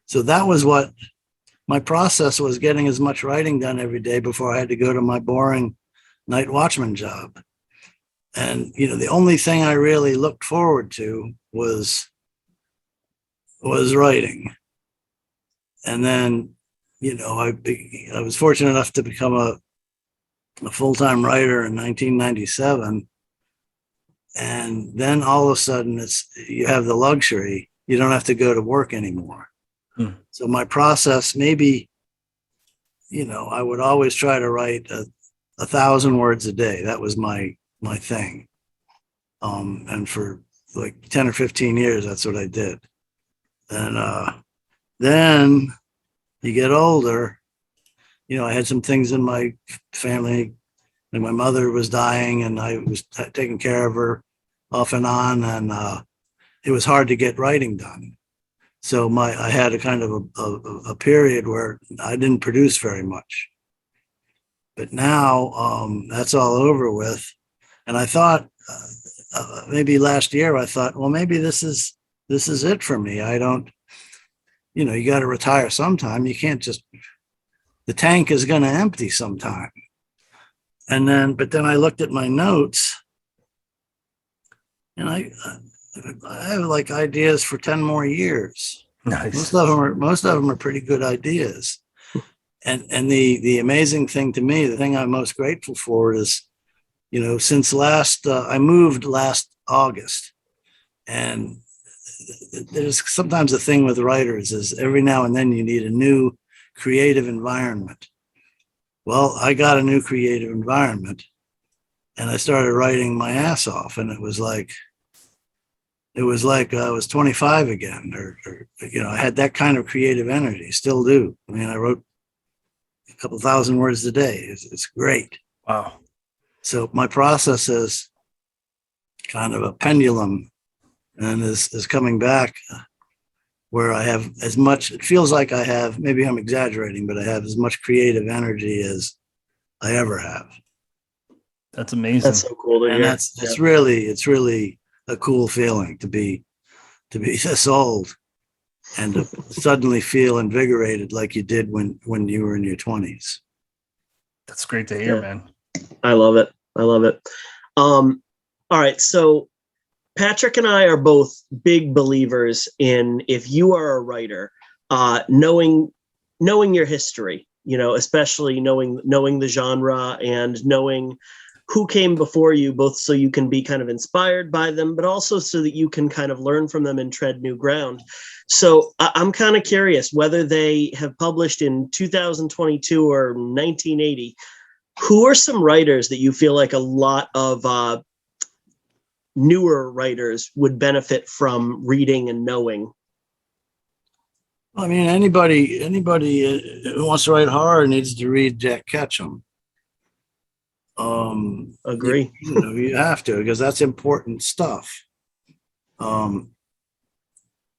so that was what my process was, getting as much writing done every day before I had to go to my boring night watchman job. And the only thing I really looked forward to was writing. And then I was fortunate enough to become a full-time writer in 1997, and then all of a sudden you have the luxury, you don't have to go to work anymore. So my process, maybe I would always try to write 1,000 words a day. That was my thing. And for like 10 or 15 years, that's what I did. And then you get older, I had some things in my family, and my mother was dying, and I was taking care of her. off and on, and it was hard to get writing done. So I had a kind of a period where I didn't produce very much. But now that's all over with. And I thought maybe last year I thought, well, maybe this is it for me. I don't, you got to retire sometime. You can't just, the tank is going to empty sometime. But then I looked at my notes, and I have like ideas for 10 more years. Nice. Most of them are pretty good ideas. And the amazing thing to me, the thing I'm most grateful for is, since I moved last August, and there's sometimes a thing with writers is every now and then you need a new creative environment. Well, I got a new creative environment, and I started writing my ass off, and it was like I was 25 again, or I had that kind of creative energy, still do. I mean, I wrote a couple thousand words a day. It's great. Wow. So my process is kind of a pendulum, and is coming back where I have as much, it feels like I have, maybe I'm exaggerating, but I have as much creative energy as I ever have. That's amazing. That's so cool to And hear. it's really a cool feeling to be this old and to suddenly feel invigorated like you did when you were in your 20s. That's great to hear, Yeah. man. I love it. All right. So Patrick and I are both big believers in, if you are a writer, knowing your history, especially knowing the genre and knowing who came before you, both so you can be kind of inspired by them, but also so that you can kind of learn from them and tread new ground. So I'm kind of curious whether they have published in 2022 or 1980. Who are some writers that you feel like a lot of newer writers would benefit from reading and knowing? I mean, anybody who wants to write horror needs to read Jack Ketchum. Agree. You have to, because that's important stuff. Same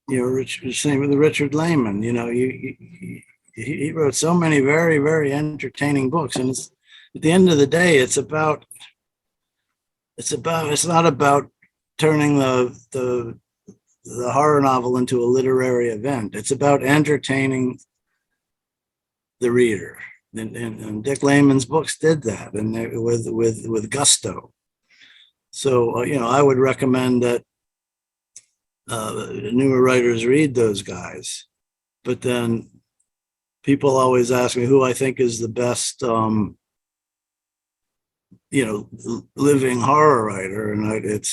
with Richard Lehman. He wrote so many very, very entertaining books, and at the end of the day, it's not about turning the horror novel into a literary event. It's about entertaining the reader. And Dick Lehman's books did that, and with gusto. So I would recommend that newer writers read those guys. But then people always ask me who I think is the best, living horror writer, and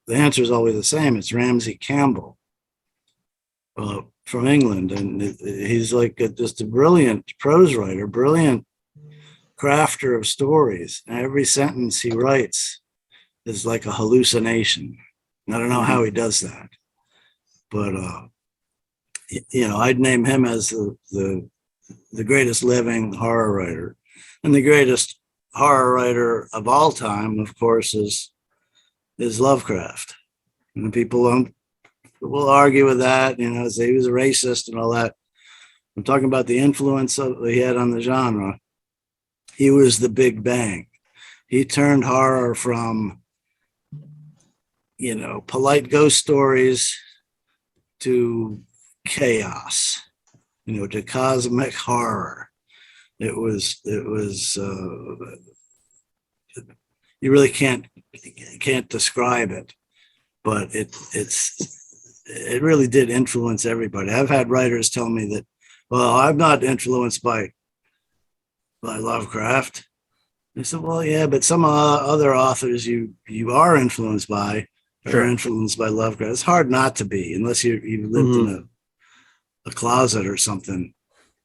the answer is always the same. It's Ramsey Campbell. From England, and he's like just a brilliant prose writer, brilliant crafter of stories. And every sentence he writes is like a hallucination. And I don't know how he does that, but I'd name him as the greatest living horror writer. And the greatest horror writer of all time, of course, is Lovecraft. And people will argue with that, say he was a racist and all that. I'm talking about the influence he had on the genre. He was the Big Bang. He turned horror from, polite ghost stories to chaos, to cosmic horror. It was you really can't describe it, but it really did influence everybody. I've had writers tell me that, well, I'm not influenced by Lovecraft. I said, well, yeah, but some other authors you are influenced by are influenced by Lovecraft. It's hard not to be, unless you lived in a closet or something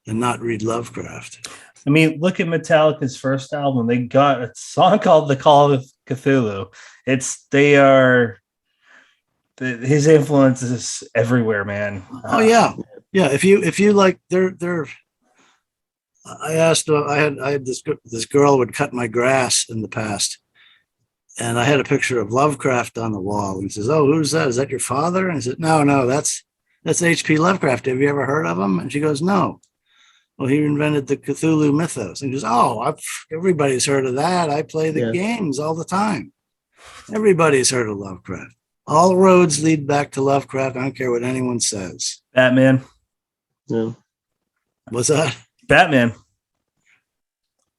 and not read Lovecraft. I mean, look at Metallica's first album. They got a song called "The Call of Cthulhu." His influence is everywhere, man. Oh yeah. If you like, I asked, I had this girl would cut my grass in the past, and I had a picture of Lovecraft on the wall. And he says, "Oh, who's that? Is that your father?" And I said, "No, that's H.P. Lovecraft. Have you ever heard of him?" And she goes, "No." Well, he invented the Cthulhu mythos. And he goes, "Oh, everybody's heard of that. I play the games all the time. Everybody's heard of Lovecraft. All roads lead back to Lovecraft. I don't care what anyone says." Batman. Yeah. What's that? Batman.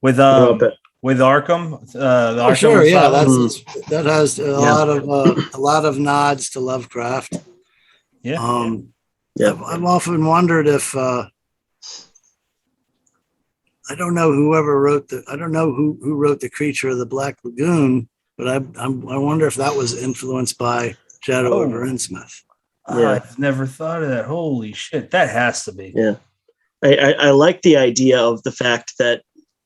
With Arkham. The Arkham sure, yeah, Asylum. that has a lot of nods to Lovecraft. Yeah. I've often wondered if I don't know who wrote the Creature of the Black Lagoon, but I wonder if that was influenced by Shadow over Innsmouth. I've never thought of that. Holy shit, that has to be. Yeah, I like the idea of the fact that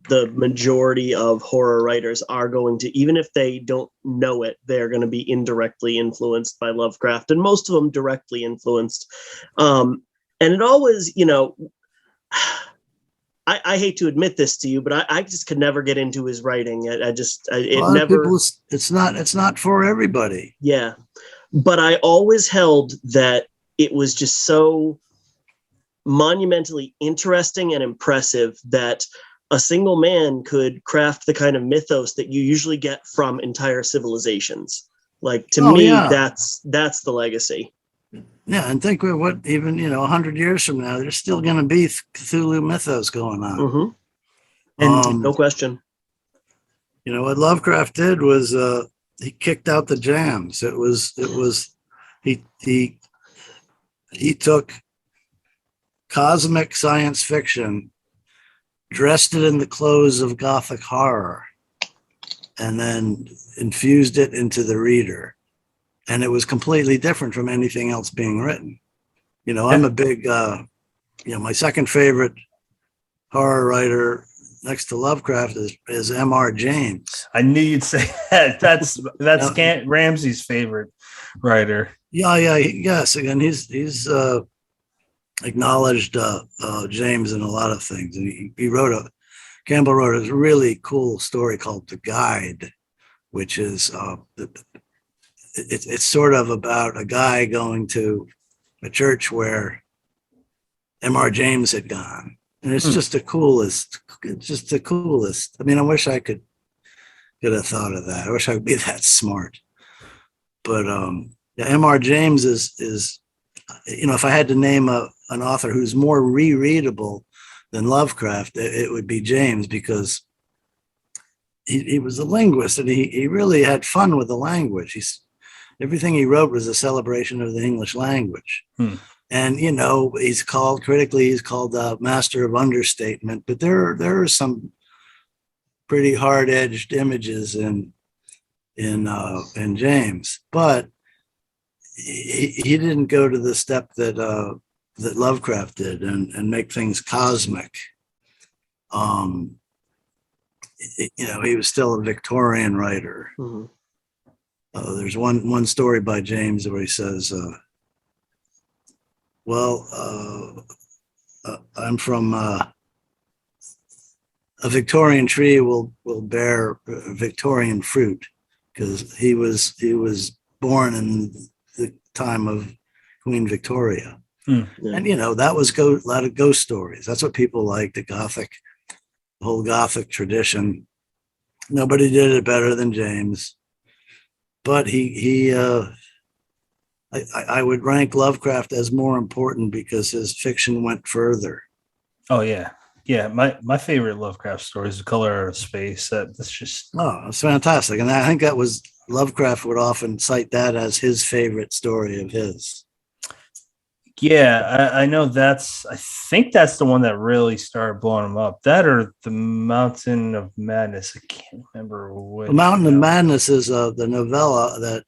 the majority of horror writers are going to, even if they don't know it, they're going to be indirectly influenced by Lovecraft, and most of them directly influenced. And it always, I hate to admit this to you, but I just could never get into his writing. It's not for everybody. Yeah. But I always held that it was just so monumentally interesting and impressive that a single man could craft the kind of mythos that you usually get from entire civilizations. Like, to me, that's the legacy. Yeah, and think of what, even 100 years from now, there's still going to be Cthulhu mythos going on. Mm-hmm. And no question. What Lovecraft did was he kicked out the jams. He took cosmic science fiction, dressed it in the clothes of Gothic horror, and then infused it into the reader. And it was completely different from anything else being written. I'm a big, my second favorite horror writer next to Lovecraft is M.R. James. I knew you'd say that. That's Ramsey's favorite writer. Yes. Again, he's acknowledged James in a lot of things. And Campbell wrote a really cool story called The Guide, which is it's sort of about a guy going to a church where M.R. James had gone. And it's just the coolest. It's just the coolest. I mean, I wish I could have thought of that. I wish I could be that smart. But M.R. James is if I had to name an author who's more rereadable than Lovecraft, it would be James, because he was a linguist and he really had fun with the language. Everything he wrote was a celebration of the English language. And, he's called the master of understatement, but there are some pretty hard-edged images in James, but he didn't go to the step that Lovecraft did and make things cosmic. He was still a Victorian writer. Mm-hmm. There's one story by James where he says, I'm from a Victorian tree will bear Victorian fruit, because he was born in the time of Queen Victoria. And that was a lot of ghost stories. That's what people like, the whole Gothic tradition. Nobody did it better than James. But I would rank Lovecraft as more important because his fiction went further. Oh yeah. Yeah. My favorite Lovecraft story is The Color Out of Space. That's just it's fantastic. And I think that was Lovecraft would often cite that as his favorite story of his. Yeah, I know I think that's the one that really started blowing him up. That or The Mountain of Madness. I can't remember which. The Mountain of Madness is the novella that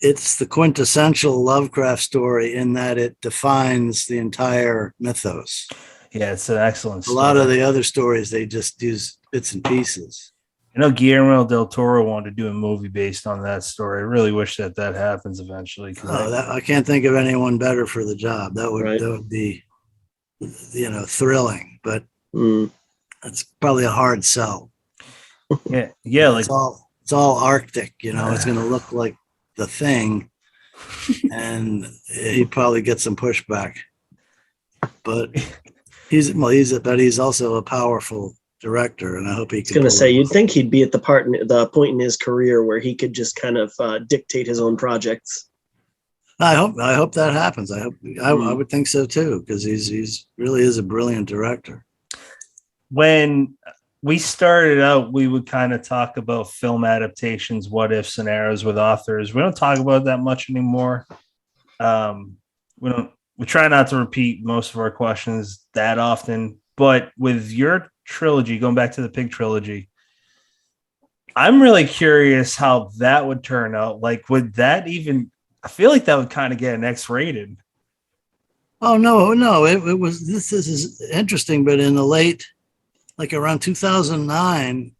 it's the quintessential Lovecraft story in that it defines the entire mythos. Yeah, it's an excellent story. A lot of the other stories, they just use bits and pieces. I know Guillermo del Toro wanted to do a movie based on that story. I really wish that happens eventually. I can't think of anyone better for the job. That would be, thrilling, but it's probably a hard sell. Yeah. It's it's all Arctic, you know, it's going to look like The Thing, and he'd probably get some pushback. But he's also a powerful director, and I hope he I was can going to pull say, it you'd off. think he'd be at the point in his career where he could just kind of dictate his own projects. I hope that happens. I would think so too, because he's really is a brilliant director. When we started out, we would kind of talk about film adaptations, what if scenarios with authors. We don't talk about that much anymore. We try not to repeat most of our questions that often, but with your trilogy, going back to the Pig trilogy, I'm really curious how that would turn out. Like, would that even, I feel like that would kind of get an X rated. Oh no, it was this is interesting, but in the late, like around 2009,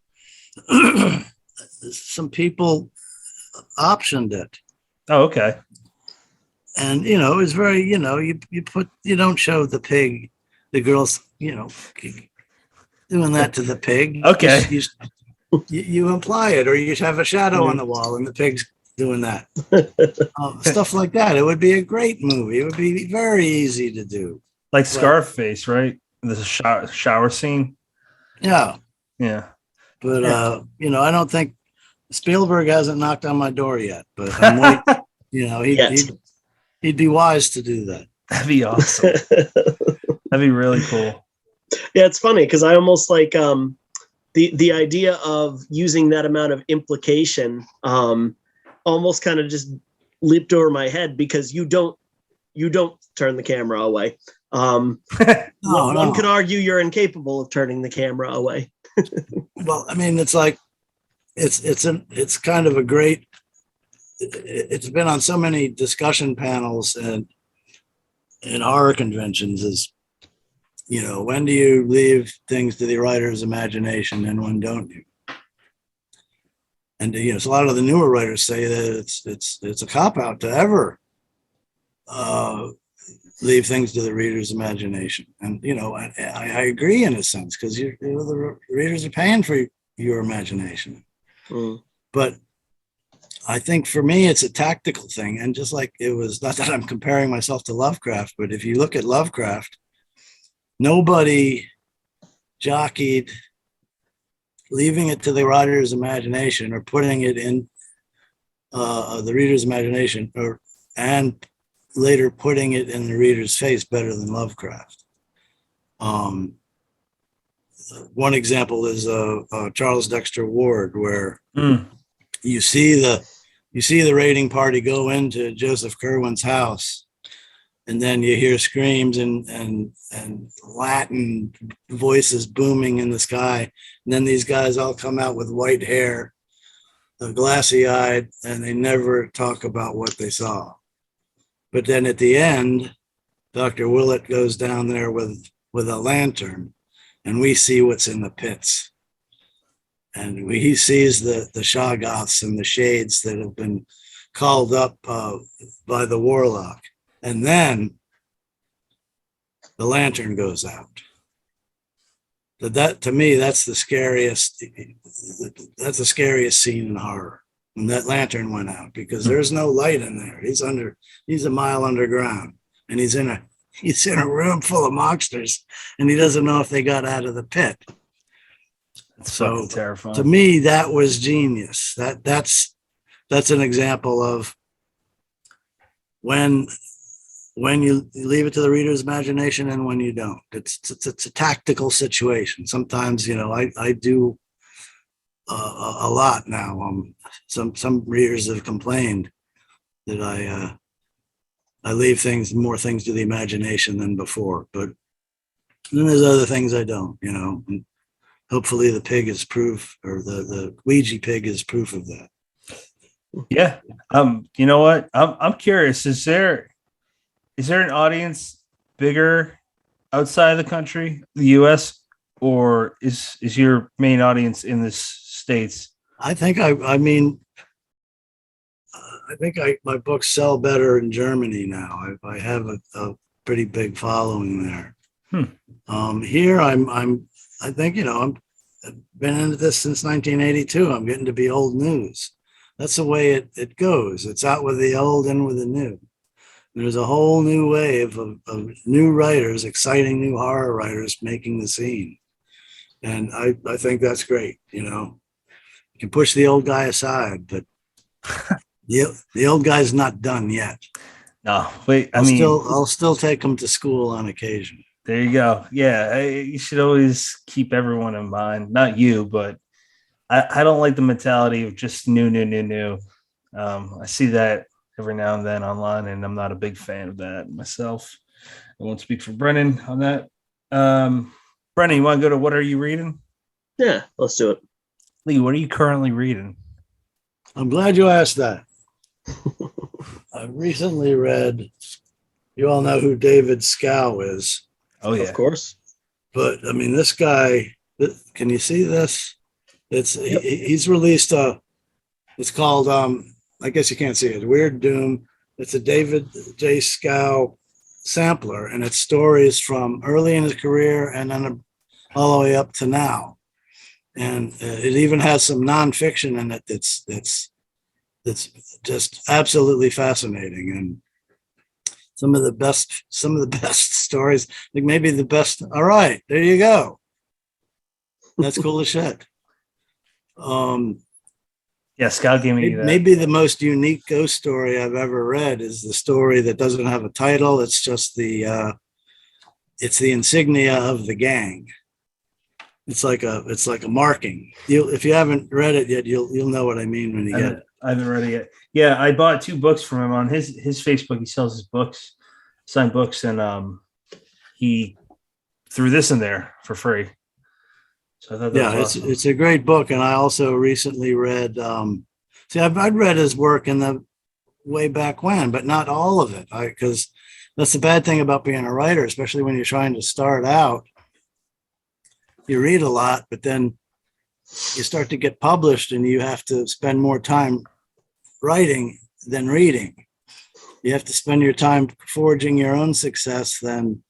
some people optioned it. Oh, okay. And you know, it was very, you know, you don't show the pig, the girls, you know, doing that to the pig. Okay. You imply it, or you have a shadow on the wall and the pig's doing that. Stuff like that. It would be a great movie. It would be very easy to do. Like Scarface, right? The shower scene. Yeah. Yeah. But you know, I don't think Spielberg hasn't knocked on my door yet, but I'm waiting. You know, he'd be wise to do that. That'd be awesome. That'd be really cool. Yeah, it's funny because I almost like the idea of using that amount of implication almost kind of just leaped over my head, because you don't turn the camera away. One could argue you're incapable of turning the camera away. Well, I mean, it's like it's kind of a great. It's been on so many discussion panels and in horror conventions. Is, you know, when do you leave things to the writer's imagination and when don't you? And you know, so a lot of the newer writers say that it's a cop out to ever leave things to the reader's imagination. And you know, I agree in a sense, because you know, the readers are paying for your imagination. But I think for me, it's a tactical thing. And just like it was, not that I'm comparing myself to Lovecraft, but if you look at Lovecraft, nobody jockeyed leaving it to the writer's imagination or putting it in the reader's imagination, and later putting it in the reader's face better than Lovecraft. One example is Charles Dexter Ward, where you see the raiding party go into Joseph Kerwin's house, and then you hear screams and Latin voices booming in the sky. And then these guys all come out with white hair, glassy-eyed, and they never talk about what they saw. But then at the end, Dr. Willett goes down there with a lantern, and we see what's in the pits. And he sees the Shoggoths and the shades that have been called up by the warlock. And then the lantern goes out. That to me, that's the scariest scene in horror, when that lantern went out, because there's no light in there. He's a mile underground, and he's in a room full of monsters, and he doesn't know if they got out of the pit. It's so terrifying. To me, that was genius. That's an example of when you leave it to the reader's imagination and when you don't. It's a tactical situation. Sometimes, you know, I do a lot now. Some readers have complained that I leave more things to the imagination than before, but then there's other things I don't, you know. And hopefully the pig is proof, or the Ouija pig is proof of that. Yeah. You know what? I'm curious. Is there an audience bigger outside of the country, the US, or is your main audience in the States? I think my books sell better in Germany now. I have a pretty big following there. Here I think, you know, been into this since 1982. I'm getting to be old news. That's the way it goes. It's out with the old and with the new. There's a whole new wave of new writers, exciting new horror writers making the scene. And I think that's great. You know, you can push the old guy aside, but the old guy's not done yet. No, wait. I'll still take him to school on occasion. There you go. Yeah, you should always keep everyone in mind. Not you, but I don't like the mentality of just new. I see that every now and then online, and I'm not a big fan of that myself. I won't speak for Brennan on that. Brennan, you want to go to what are you reading? Yeah, let's do it. Lee, what are you currently reading? I'm glad you asked that. I recently read, you all know who David Scow is. Oh, yeah. Of course. But I mean, this guy, can you see this? He's released it's called, I guess you can't see it, Weird Doom. It's a David J. Scow sampler, and it's stories from early in his career and then all the way up to now. And it even has some nonfiction in it that's just absolutely fascinating, and some of the best stories. I think maybe the best. All right, there you go. That's cool as shit. Yeah, Scout gave me that. Maybe the most unique ghost story I've ever read is the story that doesn't have a title. It's just the insignia of the gang. It's like a marking. If you haven't read it yet, you'll know what I mean when you get it. I haven't read it yet. Yeah, I bought 2 books from him on his Facebook. He sells his books, signed books, and he threw this in there for free. So I thought that was awesome. It's a great book, and I also recently read. I'd read his work in the way back when, but not all of it, because that's the bad thing about being a writer, especially when you're trying to start out. You read a lot, but then you start to get published and you have to spend more time writing than reading. You have to spend your time forging your own success than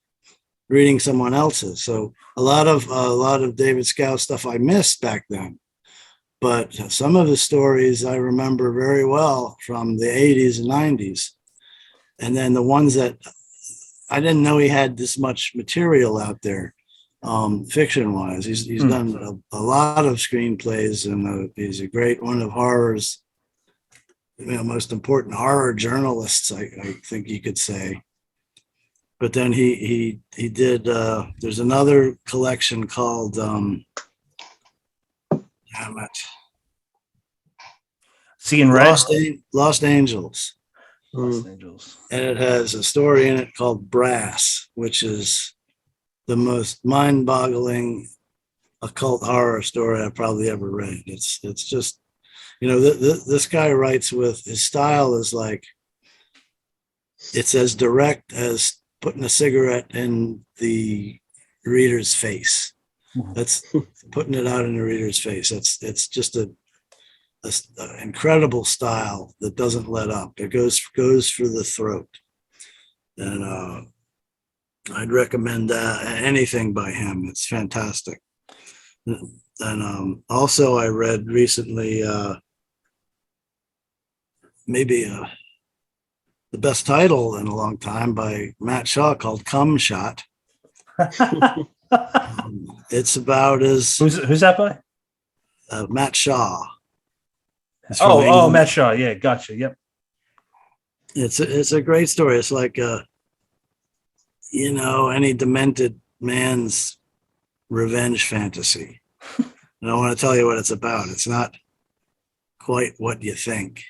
reading someone else's. So a lot of David Scow stuff I missed back then, but some of his stories I remember very well from the 80s and 90s. And then the ones that I didn't know he had this much material out there. Fiction wise, he's done a lot of screenplays, and he's a great one of horror's, most important horror journalists, I think you could say. But then he did. There's another collection called Seeing Red? Lost Angels. Lost Angels. And it has a story in it called Brass, which is the most mind-boggling occult horror story I've probably ever read. It's just, this guy writes with, his style is like, it's as direct as putting a cigarette in the reader's face. That's putting it out in the reader's face. It's just an incredible style that doesn't let up. It goes for the throat. And I'd recommend anything by him. It's fantastic. And also I read recently the best title in a long time by Matt Shaw called Cum Shot. It's about his... Who's that by? Matt Shaw. Oh, Matt Shaw. Yeah, gotcha. Yep. It's a great story. It's like any demented man's revenge fantasy. And I want to tell you what it's about. It's not quite what you think.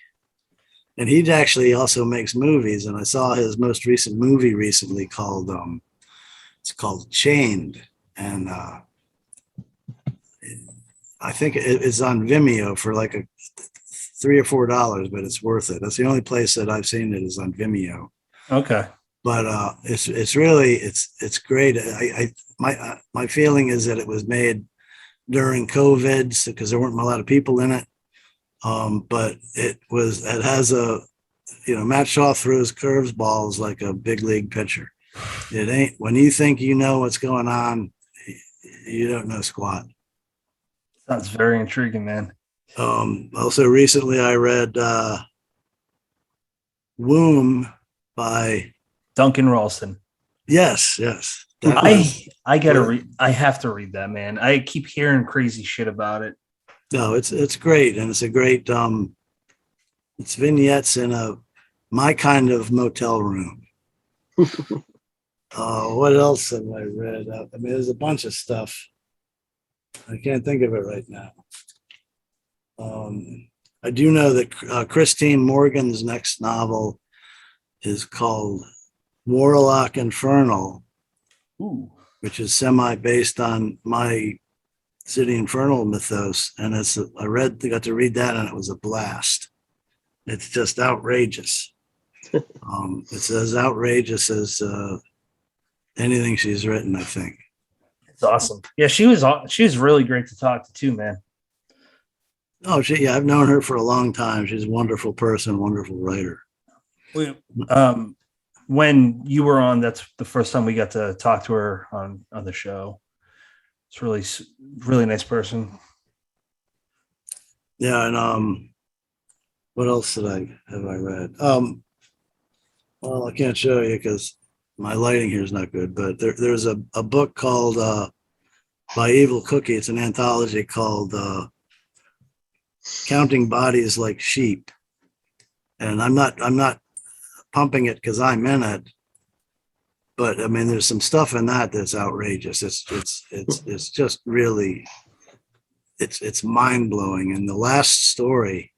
And he actually also makes movies. And I saw his most recent movie recently called, it's called Chained. And I think it's on Vimeo for like $3 or $4, but it's worth it. That's the only place that I've seen it is on Vimeo. Okay. But it's really great. My feeling is that it was made during COVID because there weren't a lot of people in it. But it has Matt Shaw throws curves balls like a big league pitcher. It ain't, when you think you know what's going on, you don't know squat. Sounds very intriguing, man. Also recently I read Womb by Duncan Ralston. yes. That was I gotta read. I have to read that, man. I keep hearing crazy shit about it. no, it's great, and it's a great it's vignettes in my kind of motel room. What else have I read? I mean, there's a bunch of stuff. I can't think of it right now. I do know that Christine Morgan's next novel is called Warlock Infernal, Ooh. which is semi-based on my City Infernal mythos. And got to read that, and it was a blast. It's just outrageous. It's as outrageous as anything she's written, I think. It's awesome. Yeah, she was really great to talk to too, man. Oh, I've known her for a long time. She's a wonderful person, wonderful writer. When you were on, that's the first time we got to talk to her on the show. It's really nice person. Yeah, and what else have I read? Well, I can't show you because my lighting here is not good. But there's a book called by Evil Cookie. It's an anthology called Counting Bodies Like Sheep, and I'm not pumping it because I'm in it, but I mean there's some stuff in that's outrageous. It's just really it's mind blowing. And the last story,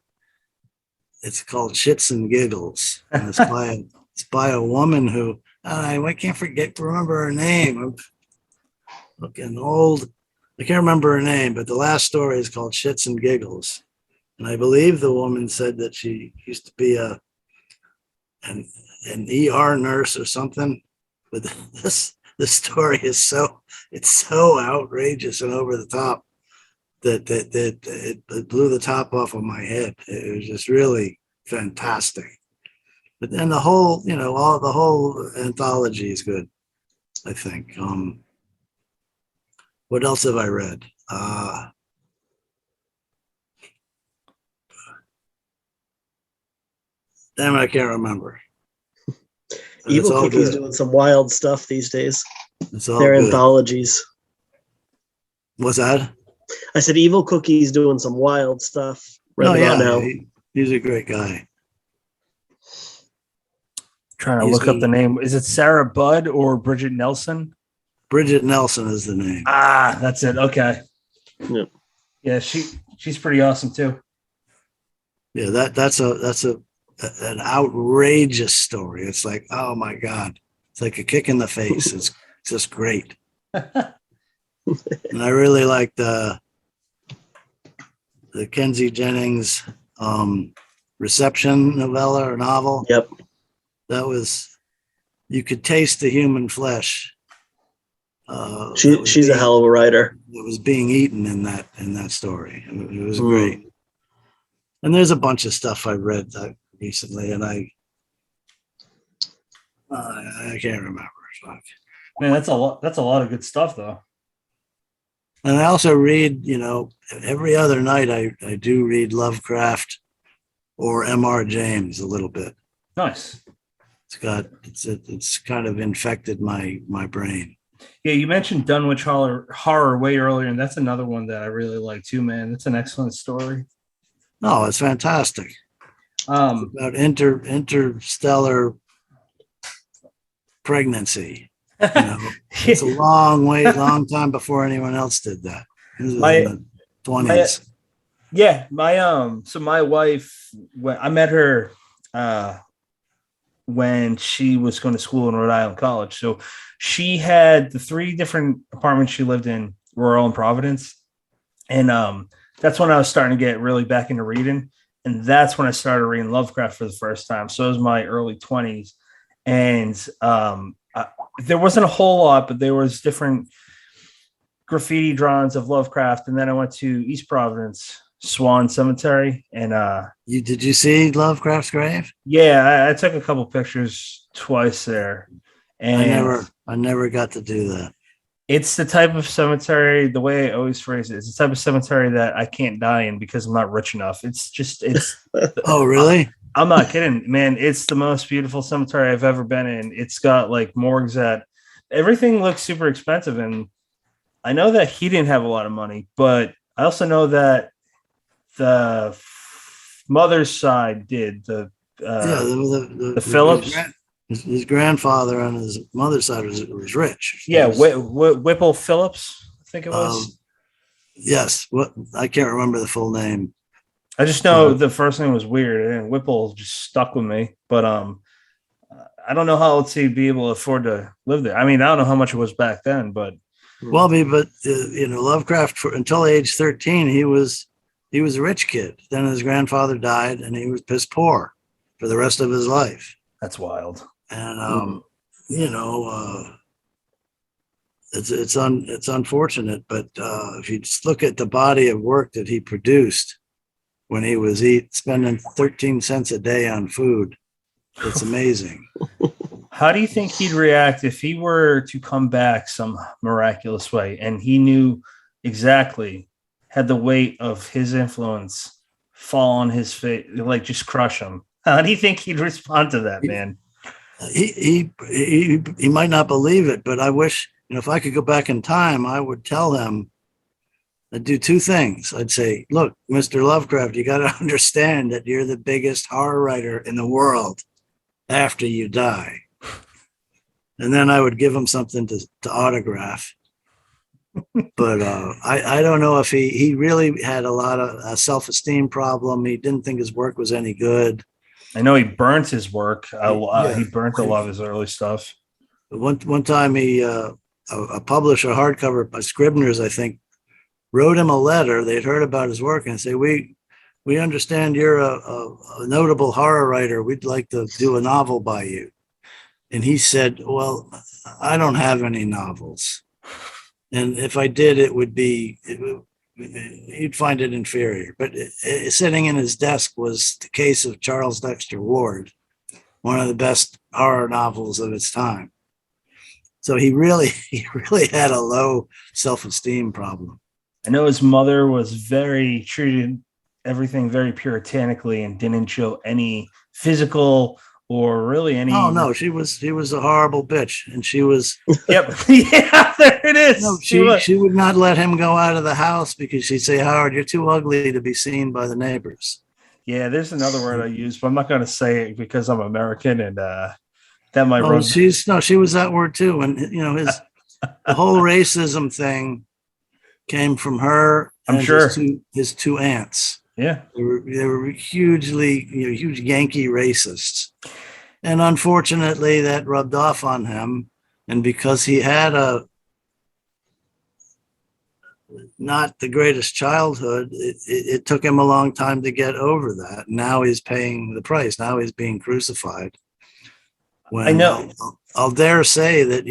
it's called Shits and Giggles, and it's by a woman who I can't remember her name. I'm looking old. I can't remember her name, but the last story is called Shits and Giggles. And I believe the woman said that she used to be an ER nurse or something. But the story is so outrageous and over the top that it blew the top off of my head. It was just really fantastic. But then the whole anthology is good, I think. What else have I read? Damn it, I can't remember. Evil Cookie's doing some wild stuff these days. It's all Their good. anthologies. What's that? I said Evil Cookie's doing some wild stuff right about now. He's a great guy. Trying to look up the name. Is it Sarah Budd or Bridget Nelson? Bridget Nelson is the name. Ah, that's it. Okay. Yep. Yeah, she's pretty awesome too. Yeah, that's an outrageous story. It's like, oh my God. It's like a kick in the face. It's just great. And I really like the Kenzie Jennings Reception novella or novel. Yep. You could taste the human flesh. She's a hell of a writer. It was being eaten in that story. It was great. And there's a bunch of stuff I read recently, and I can't remember. Man, that's a lot of good stuff, though. And I also read, every other night I do read Lovecraft or M.R. James a little bit. Nice. It's kind of infected my brain. Yeah, you mentioned Dunwich horror way earlier, and that's another one that I really like too, man. It's an excellent story. No, it's fantastic. It's about interstellar pregnancy. It's a long time before anyone else did that. This was in the 20s. So my wife, when I met her when she was going to school in Rhode Island College. So she had the 3 different apartments she lived in were all in Providence. And that's when I was starting to get really back into reading. And that's when I started reading Lovecraft for the first time. So it was my early 20s. And there wasn't a whole lot, but there was different graffiti drawings of Lovecraft. And then I went to East Providence, Swan Cemetery. And did you see Lovecraft's grave? Yeah, I took a couple pictures twice there. And I never got to do that. It's the type of cemetery, the way I always phrase it, it's the type of cemetery that I can't die in because I'm not rich enough. Oh, really? I'm not kidding, man. It's the most beautiful cemetery I've ever been in. It's got like morgues that everything looks super expensive. And I know that he didn't have a lot of money, but I also know that the mother's side did Yeah, uh, the his, Phillips. his grandfather on his mother's side was rich. He Yeah, was, Whipple Phillips, I think it um, was. yes, what I can't remember the full name, I just know but the first name was weird, and Whipple just stuck with me. But I don't know how else he'd be able to afford to live there. I mean, I don't know how much it was back then, but well, Lovecraft until age 13, he was a rich kid. Then his grandfather died, and he was piss poor for the rest of his life. that's wild. And Mhm. you know, it's unfortunate, but if you just look at the body of work that he produced when he was spending 13 cents a day on food, it's amazing. How do you think he'd react if he were to come back some miraculous way and he knew exactly, had the weight of his influence fall on his face, like just crush him? How do you think he'd respond to that, man? He might not believe it, but I wish, if I could go back in time, I would tell him, I'd do two things. I'd say, look, Mr. Lovecraft, you got to understand that you're the biggest horror writer in the world after you die. And then I would give him something to autograph. But I don't know if he really had a lot of a self-esteem problem. He didn't think his work was any good. I know he burnt his work a lot. Yeah. He burnt a lot of his early stuff. One time a publisher, hardcover by Scribner's, I think, wrote him a letter. They'd heard about his work and say, we understand you're a notable horror writer. We'd like to do a novel by you. And he said, well, I don't have any novels. And if I did, he'd find it inferior. But sitting in his desk was The Case of Charles Dexter Ward, one of the best horror novels of its time. So he really had a low self-esteem problem. I know his mother was treated everything very puritanically and didn't show any physical or really any. Oh no, she was a horrible bitch, and she was. Yep, yeah, there it is. No, she would not let him go out of the house because she'd say, Howard, you're too ugly to be seen by the neighbors. Yeah, there's another word I use, but I'm not going to say it because I'm American, and that might. Oh, she was that word too, and the whole racism thing came from her. I'm sure his two aunts. Yeah, they were hugely, huge Yankee racists, and unfortunately, that rubbed off on him. And because he had not the greatest childhood, it took him a long time to get over that. Now he's paying the price. Now he's being crucified. When, I know. I'll dare say that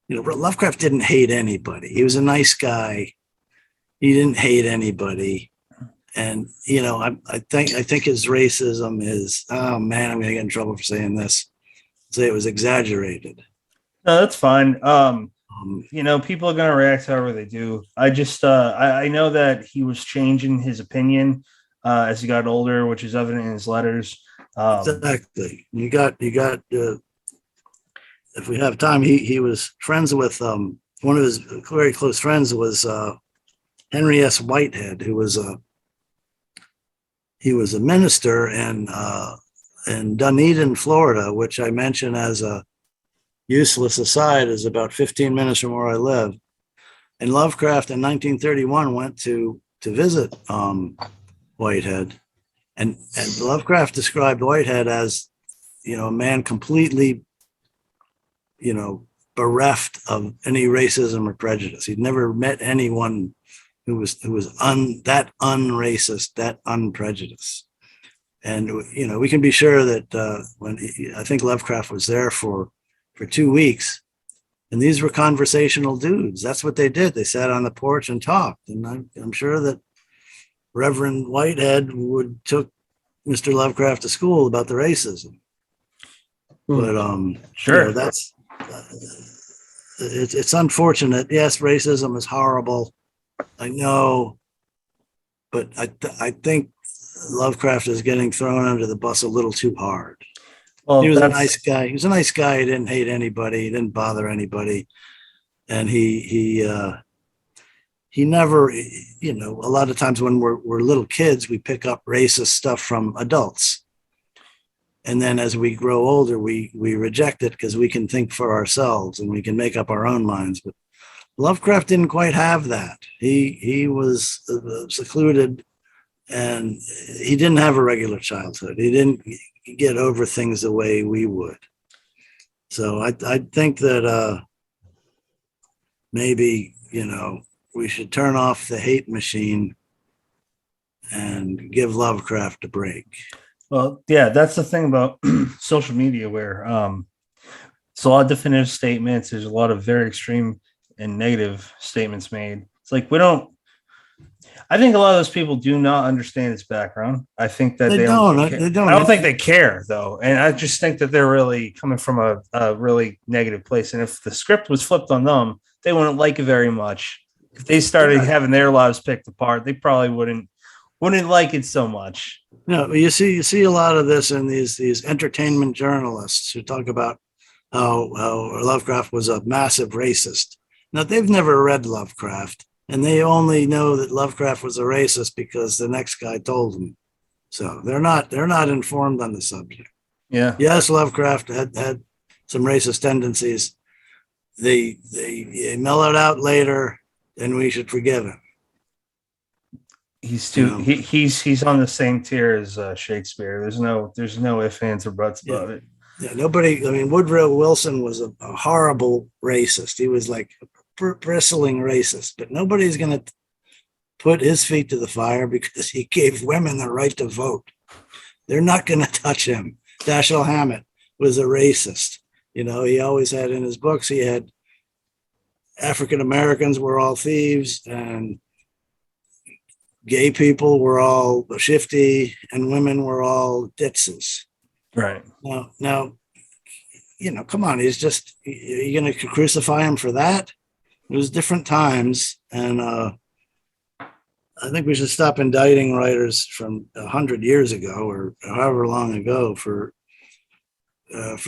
Lovecraft didn't hate anybody. He was a nice guy. He didn't hate anybody. And I think his racism is, oh man, I'm gonna get in trouble for saying this. Say it was exaggerated. No, that's fine. People are gonna react however they do. I just I know that he was changing his opinion as he got older, which is evident in his letters. Exactly. You got if we have time, he was friends with one of his very close friends was Henry S. Whitehead, who was a minister in Dunedin, Florida, which I mention as a useless aside is about 15 minutes from where I live. And Lovecraft in 1931 went to visit Whitehead, and Lovecraft described Whitehead as a man completely bereft of any racism or prejudice. He'd never met anyone who was that unracist, that unprejudiced. And we can be sure that I think Lovecraft was there for 2 weeks, and these were conversational dudes. That's what they did. They sat on the porch and talked. And I'm sure that Reverend Whitehead took Mr. Lovecraft to school about the racism. But sure, that's it's unfortunate. Yes, racism is horrible. I know, but I think Lovecraft is getting thrown under the bus a little too hard. Well, He was a that's nice guy. He was a nice guy. He didn't hate anybody. He didn't bother anybody, and he never, you know, a lot of times when we're little kids, we pick up racist stuff from adults. And then as we grow older, we reject it because we can think for ourselves and we can make up our own minds. But Lovecraft didn't quite have that. He was secluded, and he didn't have a regular childhood. He didn't get over things the way we would. So I think that maybe, you know, we should turn off the hate machine and give Lovecraft a break. Well, yeah, that's the thing about social media where it's a lot of definitive statements. There's a lot of very extreme and negative statements made. It's like I think a lot of those people do not understand his background. I think that They they don't. I don't think they care though, and I just think that they're really coming from a really negative place. And if the script was flipped on them, they wouldn't like it very much. If they started having their lives picked apart, they probably wouldn't like it so much. No, you see a lot of this in these entertainment journalists who talk about how Lovecraft was a massive racist. Now, they've never read Lovecraft, and they only know that Lovecraft was a racist because the next guy told them. So they're not informed on the subject. Yeah. Yes, Lovecraft had some racist tendencies. They mellowed out later, and we should forgive him. He's too he's on the same tier as Shakespeare. There's no ifs, ands, or buts about it. Yeah, nobody. I mean, Woodrow Wilson was a horrible racist. He was like a bristling racist, but nobody's going to put his feet to the fire because he gave women the right to vote. They're not going to touch him. Dashiell Hammett was a racist. You know, he always had in his books, he had African Americans were all thieves and gay people were all shifty and women were all ditzes. Right. Now, you know, come on, you're going to crucify him for that? It was different times. And I think we should stop indicting writers from 100 years ago or however long ago for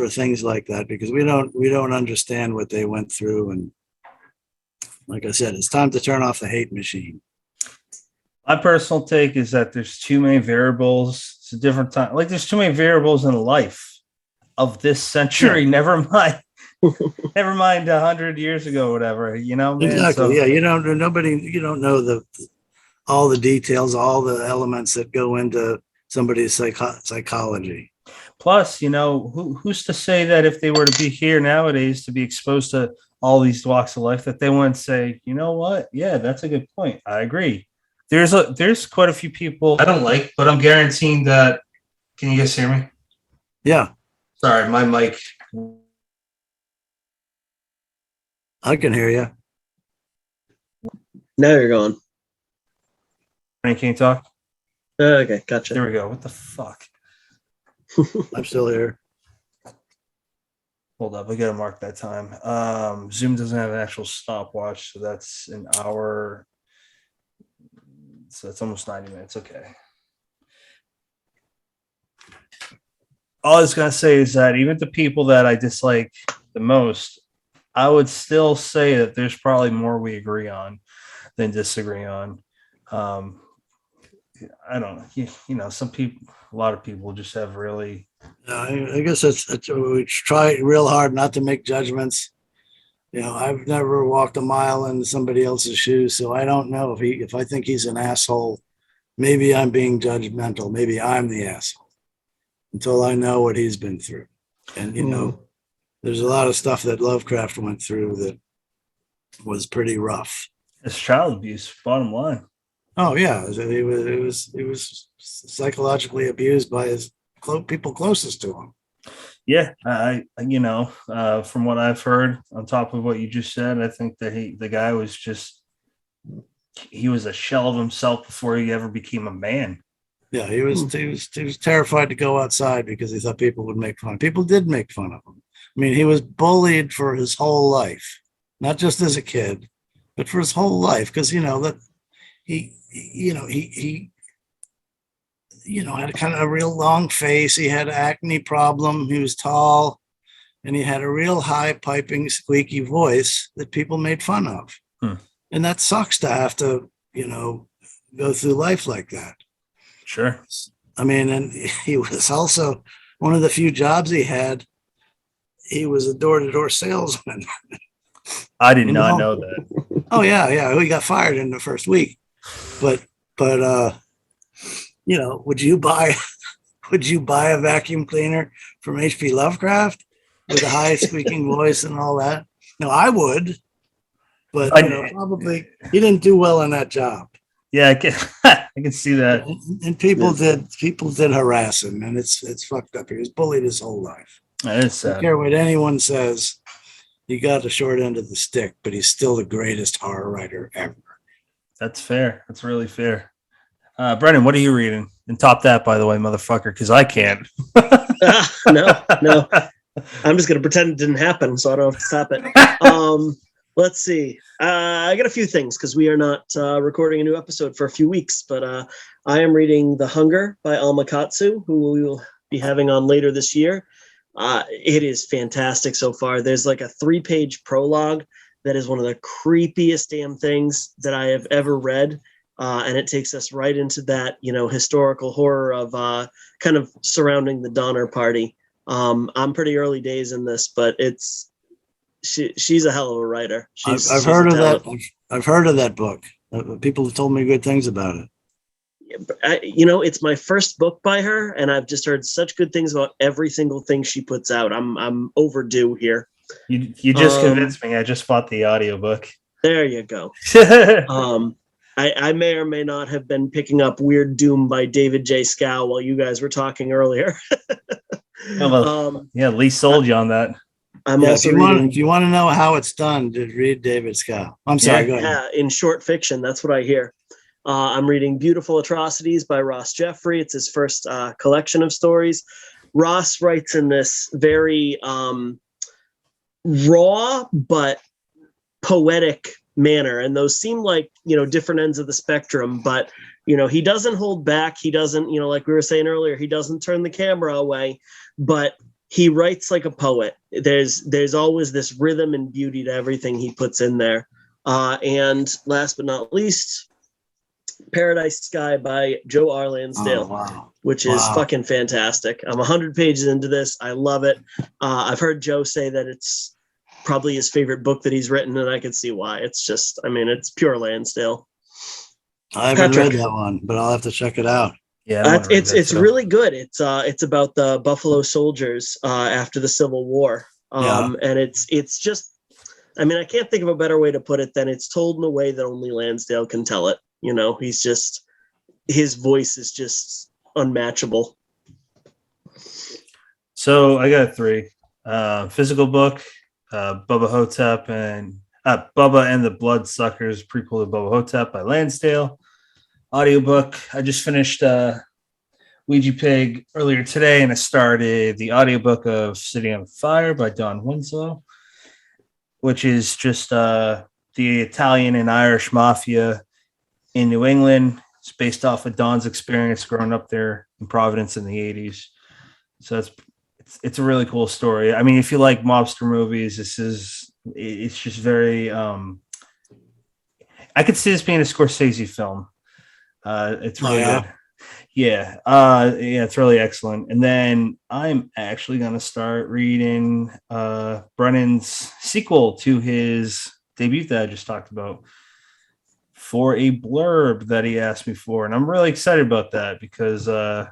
things like that, because we don't understand what they went through. And like I said, it's time to turn off the hate machine. My personal take is that there's too many variables. It's a different time. Like there's too many variables in life of this century. Yeah. Never mind 100 years ago, whatever, you know, man. Exactly. So, yeah. You don't know all the details, all the elements that go into somebody's psychology. Plus, you know, who's to say that if they were to be here nowadays to be exposed to all these walks of life, that they wouldn't say, you know what? Yeah, that's a good point. I agree. There's quite a few people I don't like, but I'm guaranteeing that. Can you guys hear me? Yeah. Sorry, my mic. I can hear you. Now you're gone. Can you talk? Okay, gotcha. There we go. What the fuck? I'm still here. Hold up, I gotta mark that time. Zoom doesn't have an actual stopwatch, so that's an hour. So it's almost 90 minutes. Okay. All I was going to say is that even the people that I dislike the most, I would still say that there's probably more we agree on than disagree on. I don't know. You know, a lot of people just have really. I guess we try real hard not to make judgments. You know, I've never walked a mile in somebody else's shoes, so I don't know if I think he's an asshole. Maybe I'm being judgmental. Maybe I'm the asshole until I know what he's been through. And, you know, there's a lot of stuff that Lovecraft went through that was pretty rough. It's child abuse, bottom line. Oh, yeah. He was psychologically abused by his people closest to him. Yeah, from what I've heard, on top of what you just said, I think that the guy was he was a shell of himself before he ever became a man. Yeah, he was terrified to go outside because he thought people would make fun. People did make fun of him. I mean, he was bullied for his whole life. not just as a kid, but for his whole life. Because that he had a kind of a real long face. He had an acne problem. He was tall, and he had a real high piping, squeaky voice that people made fun of. And that sucks to have to, go through life like that. Sure. I mean, and he was also one of the few jobs he had. He was a door-to-door salesman. I did not know that. Oh yeah. He got fired in the first week. But would you buy a vacuum cleaner from H.P. Lovecraft with a high squeaking voice and all that? No, I would. But probably he didn't do well in that job. Yeah, I can see that. And people did harass him, and it's fucked up. He was bullied his whole life. That is I sad. don't care what anyone says. He got the short end of the stick, but he's still the greatest horror writer ever. That's fair. That's really fair. Brennan, what are you reading? And top that, by the way, motherfucker, because I can't. No. I'm just gonna pretend it didn't happen, so I don't have to stop it. Let's see. I got a few things because we are not recording a new episode for a few weeks, but I am reading The Hunger by Alma Katsu, who we will be having on later this year. It is fantastic so far. There's like a 3-page prologue that is one of the creepiest damn things that I have ever read. And it takes us right into that, historical horror of kind of surrounding the Donner Party. I'm pretty early days in this, but she's a hell of a writer. I've heard of that. I've heard of that book. People have told me good things about it. It's my first book by her, and I've just heard such good things about every single thing she puts out. I'm overdue here. You just convinced me. I just bought the audiobook. There you go. I may or may not have been picking up Weird Doom by David J. Scow while you guys were talking earlier. Lee sold you on that. If you want to know how it's done, just read David Scow. I'm sorry, go ahead. Yeah, in short fiction, that's what I hear. I'm reading Beautiful Atrocities by Ross Jeffrey. It's his first collection of stories. Ross writes in this very raw but poetic manner, and those seem like different ends of the spectrum, but he doesn't hold back. He doesn't, like we were saying earlier, he doesn't turn the camera away, but he writes like a poet. There's always this rhythm and beauty to everything he puts in there. And last but not least, Paradise Sky by Joe R. Lansdale, which is fucking fantastic. I'm 100 pages into this. I love it. I've heard Joe say that it's probably his favorite book that he's written, and I can see why. It's just, it's pure Lansdale. I haven't read that one, but I'll have to check it out. Yeah, it's really good. It's about the Buffalo Soldiers after the Civil War, and it's just, I can't think of a better way to put it than it's told in a way that only Lansdale can tell it. He's just, his voice is just unmatchable. So I got 3. Physical book, Bubba Hotep and Bubba and the Bloodsuckers, prequel to Bubba Hotep by Lansdale. Audiobook. I just finished Ouija Pig earlier today, and I started the audiobook of City on Fire by Don Winslow, which is just the Italian and Irish mafia in New England. It's based off of Don's experience growing up there in Providence in the 80s. So it's a really cool story. If you like mobster movies, it's just very I could see this being a Scorsese film. It's really good. Yeah, it's really excellent. And then I'm actually gonna start reading Brennan's sequel to his debut that I just talked about, for a blurb that he asked me for, and I'm really excited about that because I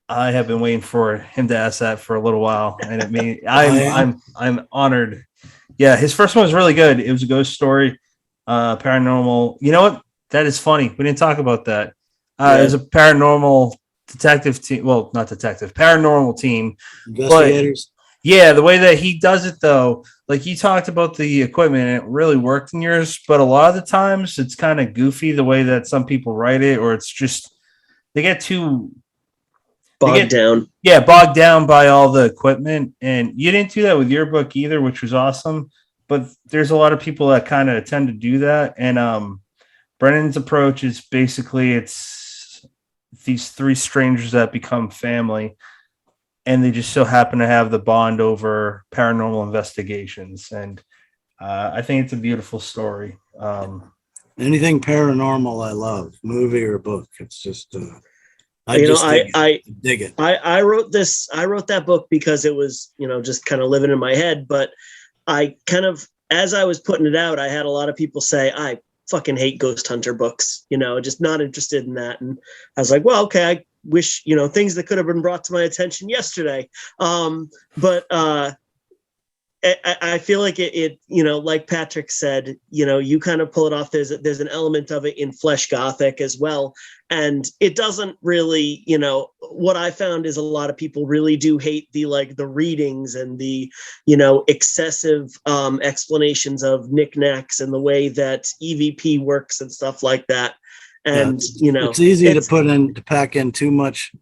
have been waiting for him to ask that for a little while, and I'm honored. Yeah, his first one was really good. It was a ghost story, paranormal. You know what? That is funny. We didn't talk about that. It was a paranormal detective team. Well, not detective, paranormal team. Investigators. Yeah, the way that he does it, though, like you talked about the equipment, and it really worked in yours, but a lot of the times it's kind of goofy the way that some people write it, or it's just they get too bogged down. Yeah, bogged down by all the equipment. And you didn't do that with your book either, which was awesome. but there's a lot of people that kind of tend to do that. And Brennan's approach is basically it's these three strangers that become family, and they just so happen to have the bond over paranormal investigations. And I think it's a beautiful story. Anything paranormal, I love, movie or book. It's just, I You know, just dig it. I wrote that book because it was, just kind of living in my head. But I kind of, as I was putting it out, I had a lot of people say, I fucking hate ghost hunter books, just not interested in that. And I was like, well, okay, I wish, things that could have been brought to my attention yesterday. But I feel like it, like Patrick said, you kind of pull it off. There's an element of it in Flesh Gothic as well. And it doesn't really, what I found is a lot of people really do hate the readings and the, excessive explanations of knickknacks and the way that EVP works and stuff like that. And, it's easy to pack in too much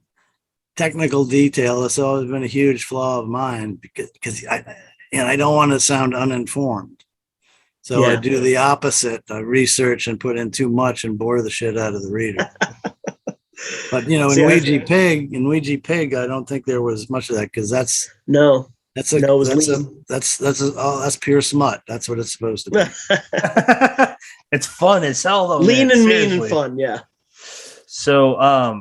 technical detail. It's always been a huge flaw of mine because I don't want to sound uninformed. So I do the opposite. I research and put in too much and bore the shit out of the reader. But in Ouija Pig, I don't think there was much of that because that's pure smut. That's what it's supposed to be. It's fun as hell though. Lean and mean and fun, yeah. So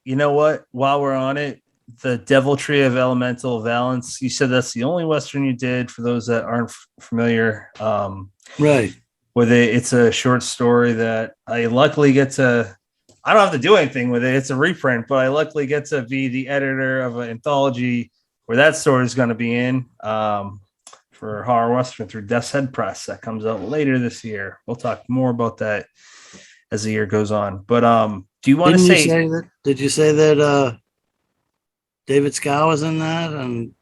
you know what? While we're on it, the Deviltry of Elemental Valence. You said that's the only Western you did. For those that aren't familiar, right? With it, it's a short story that I luckily get to. I don't have to do anything with it. It's a reprint, but I luckily get to be the editor of an anthology where that story is going to be in for Horror Western through Death's Head Press. That comes out later this year. We'll talk more about that as the year goes on. But do you want to say that? Did you say that? David Scow was in that, and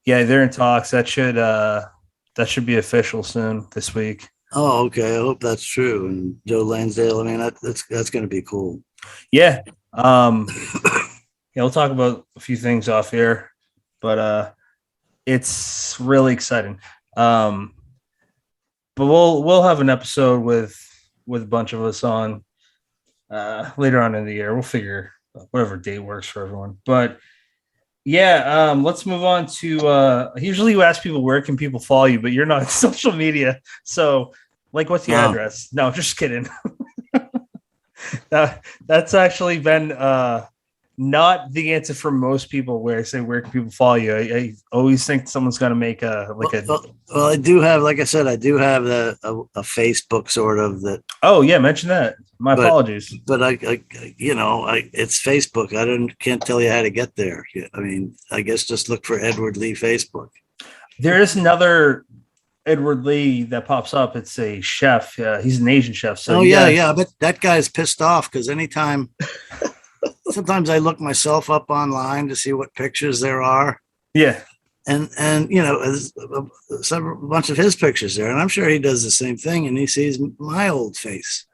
yeah, they're in talks. That should be official soon this week. Oh, okay. I hope that's true. And Joe Lansdale. I mean, that's going to be cool. Yeah. Yeah, we'll talk about a few things off here, but it's really exciting. But we'll have an episode with a bunch of us on later on in the year. We'll figure whatever date works for everyone. But yeah, let's move on to usually you ask people where can people follow you, but you're not on social media. So what's the address? No, just kidding. That's actually been not the answer for most people where I say where can people follow you. I always think someone's gonna make well, I do have, like I said, I do have a Facebook sort of that. Oh yeah, mention that. My apologies. But it's Facebook. Can't tell you how to get there. I mean, I guess just look for Edward Lee Facebook. There is another Edward Lee that pops up. It's a chef. He's an Asian chef. So yeah. But that guy's pissed off because sometimes I look myself up online to see what pictures there are. Yeah. And there's a bunch of his pictures there, and I'm sure he does the same thing, and he sees my old face.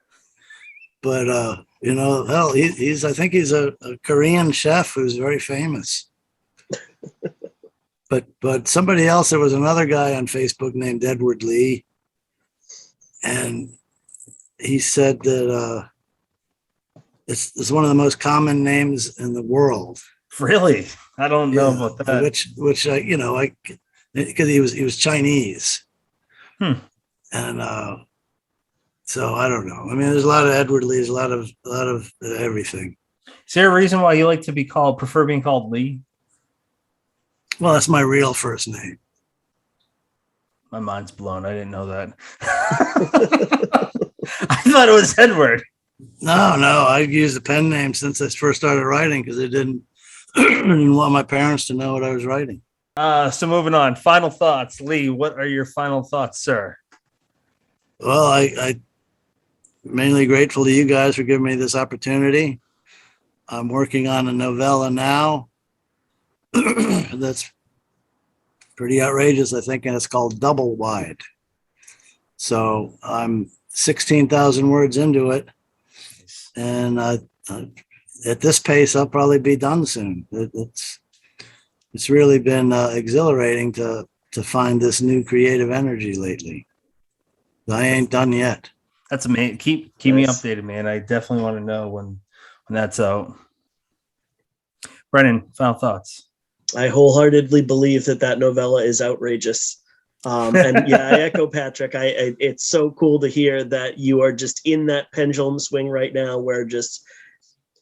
But hell, I think he's a Korean chef who's very famous. But somebody else, there was another guy on Facebook named Edward Lee, and he said that it's one of the most common names in the world. Really? I don't know about that. Which because he was Chinese. And so I don't know. I mean, there's a lot of Edward Lees, a lot of everything. Is there a reason why you like to prefer being called Lee? Well, that's my real first name. My mind's blown. I didn't know that. I thought it was Edward. No, I've used a pen name since I first started writing because I didn't want my parents to know what I was writing. So moving on. Final thoughts. Lee, what are your final thoughts, sir? Well, I mainly grateful to you guys for giving me this opportunity. I'm working on a novella now that's pretty outrageous, I think, and it's called Double Wide. So I'm 16,000 words into it, and at this pace, I'll probably be done soon. It's really been exhilarating to to find this new creative energy lately. I ain't done yet. That's amazing. Keep me updated, man. I definitely want to know when that's out. Brennan, final thoughts. I wholeheartedly believe that novella is outrageous. And yeah, I echo Patrick. It's so cool to hear that you are just in that pendulum swing right now, where just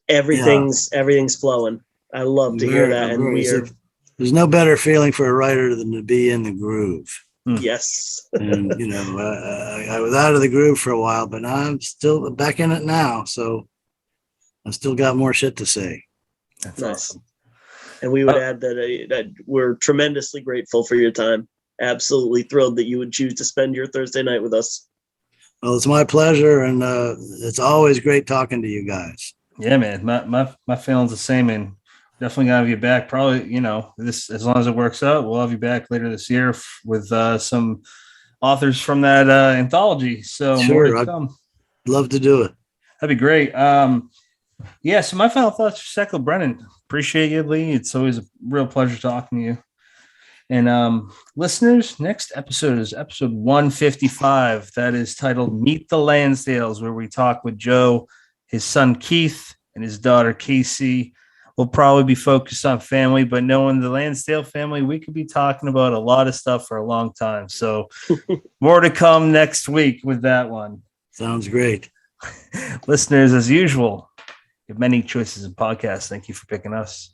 everything's flowing. I love to hear that, and there's no better feeling for a writer than to be in the groove. Yes. And I was out of the groove for a while, but I'm still back in it now. So I still got more shit to say. That's nice. Awesome. And we would add that we're tremendously grateful for your time. Absolutely thrilled that you would choose to spend your Thursday night with us. Well, it's my pleasure, and it's always great talking to you guys. Yeah, man. My feeling's the same, and definitely gotta have you back. Probably, this, as long as it works out, we'll have you back later this year with some authors from that anthology. So sure, more to come. I'd love to do it. That'd be great. Yeah. So my final thoughts for Seco Brennan. Appreciate you, Lee. It's always a real pleasure talking to you. And listeners, next episode is episode 155. That is titled Meet the Lansdales, where we talk with Joe, his son Keith, and his daughter Casey. We'll probably be focused on family, but knowing the Lansdale family, we could be talking about a lot of stuff for a long time. So more to come next week with that one. Sounds great. Listeners, as usual, you have many choices in podcasts. Thank you for picking us.